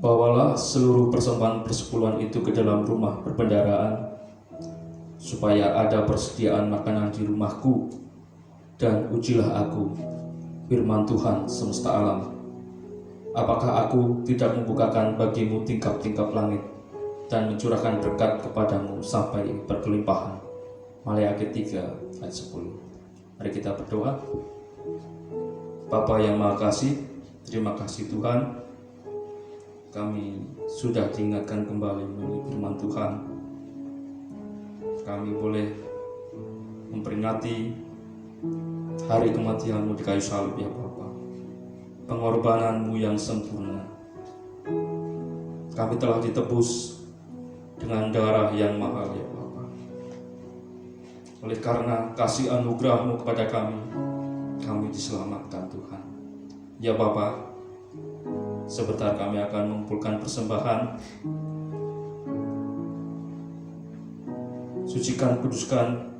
Bawalah seluruh persembahan persepuluhan itu ke dalam rumah perbendaharaan, supaya ada persediaan makanan di rumahku, dan ujilah aku, firman Tuhan semesta alam. Apakah aku tidak membukakan bagimu tingkap-tingkap langit, dan mencurahkan berkat kepadamu sampai berkelimpahan. Maleakhi 3 ayat 10. Mari kita berdoa. Bapa yang Maha Kasih, terima kasih Tuhan, kami sudah diingatkan kembali melalui firman Tuhan. Kami boleh memperingati hari kematian-Mu di kayu salib, ya Bapa. Pengorbanan-Mu yang sempurna. Kami telah ditebus dengan darah yang mahal, ya Bapa. Oleh karena kasih anugerah-Mu kepada kami diselamatkan Tuhan. Ya Bapa, sebentar kami akan mengumpulkan persembahan. Sucikan, kuduskan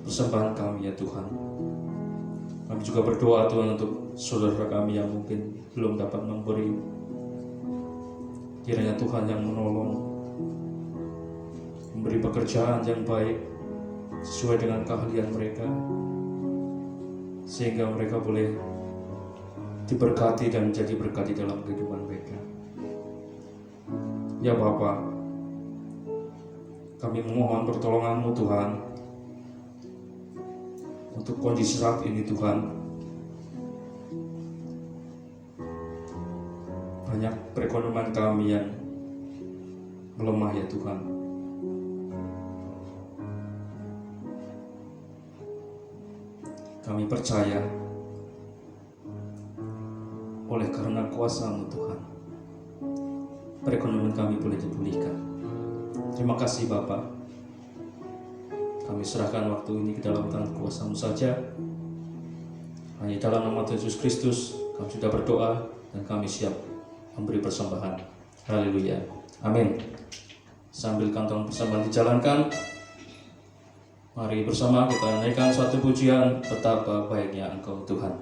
persembahan kami, ya Tuhan. Kami juga berdoa Tuhan untuk saudara kami yang mungkin belum dapat memberi. Kiranya Tuhan yang menolong, memberi pekerjaan yang baik sesuai dengan keahlian mereka, sehingga mereka boleh diberkati dan menjadi berkat di dalam kehidupan mereka. Ya Bapa, kami memohon pertolongan-Mu Tuhan untuk kondisi saat ini Tuhan. Banyak perekonomian kami yang melemah, ya Tuhan. Kami percaya oleh karena kuasa-Mu Tuhan, perekonomian kami boleh dipulihkan. Terima kasih Bapa. Kami serahkan waktu ini ke dalam tangan kuasa-Mu saja. Hanya dalam nama Tuhan Yesus Kristus kami sudah berdoa dan kami siap memberi persembahan. Haleluya. Amin. Sambil kantong persembahan dijalankan, mari bersama kita naikkan suatu pujian, betapa baiknya Engkau Tuhan.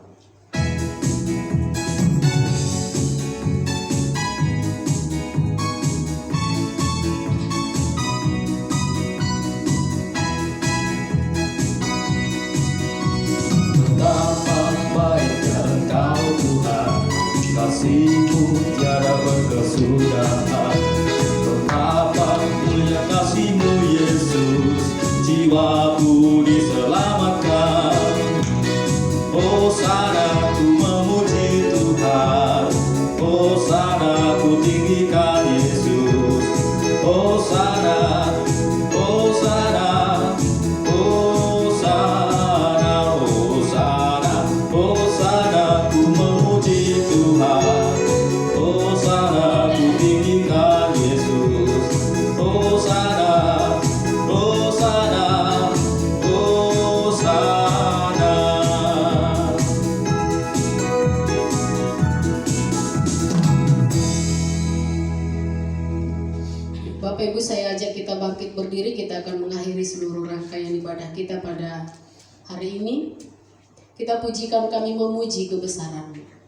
Betapa baiknya Engkau Tuhan, kasih-Mu tiada berkesudahan. Betapa mulia kasih-Mu Yesus, jiwaku di mengakhiri seluruh rangkaian ibadah kita pada hari ini. Kita pujikan, kami memuji kebesaran-Mu.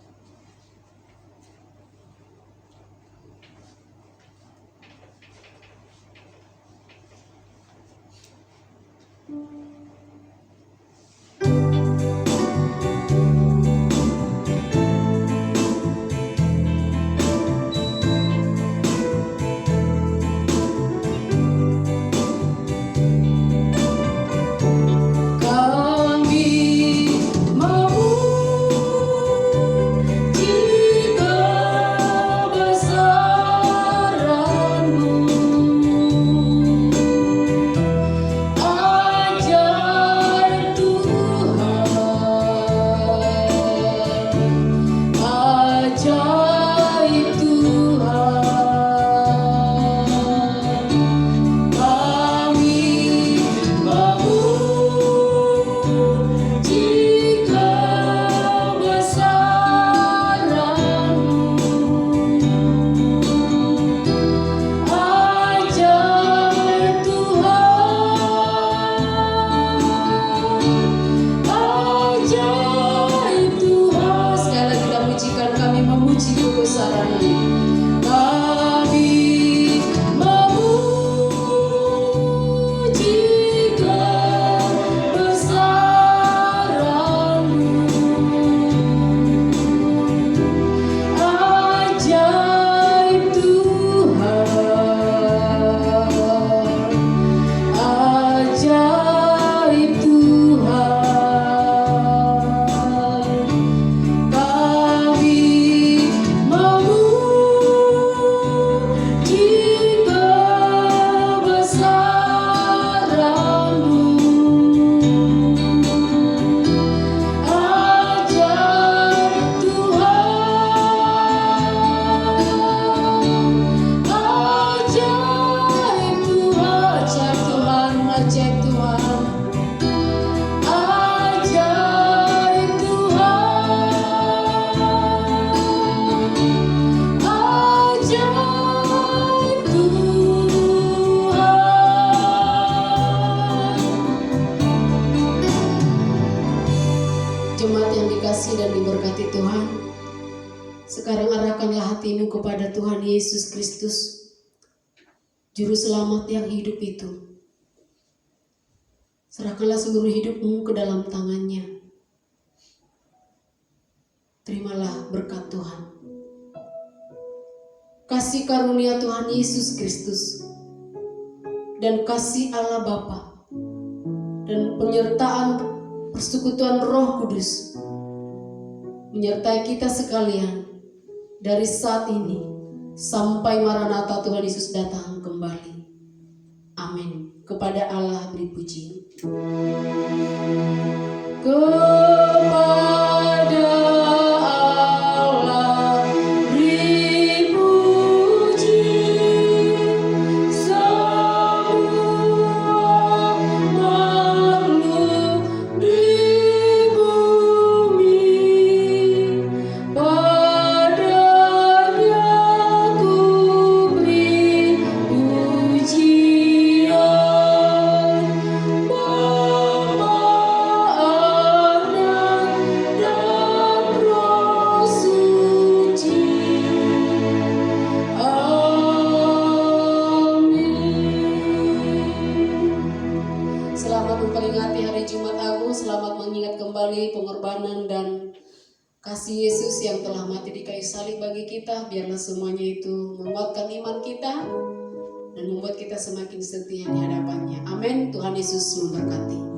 Jemaat yang dikasihi dan diberkati Tuhan, sekarang arahkanlah hatimu kepada Tuhan Yesus Kristus, Juru Selamat yang hidup itu. Serahkanlah seluruh hidupmu ke dalam tangan-Nya. Terimalah berkat Tuhan. Kasih karunia Tuhan Yesus Kristus dan kasih Allah Bapa dan penyertaan persekutuan Roh Kudus menyertai kita sekalian dari saat ini sampai Maranatha Tuhan Yesus datang kembali. Amin. Kepada Allah beri puji. Kepada Allah beri puji, semua makhluk di bumi, padanya ku beri pujian. Bapa, Anak, dan Roh Suci. Amin. Selamat memperingati hari Jumat Agung, selamat mengingat kembali pengorbanan dan kasih Yesus yang telah mati di kayu salib bagi kita. Biarlah semuanya itu menguatkan iman kita dan membuat kita semakin setia di hadapannya. Amin. Tuhan Yesus memberkati.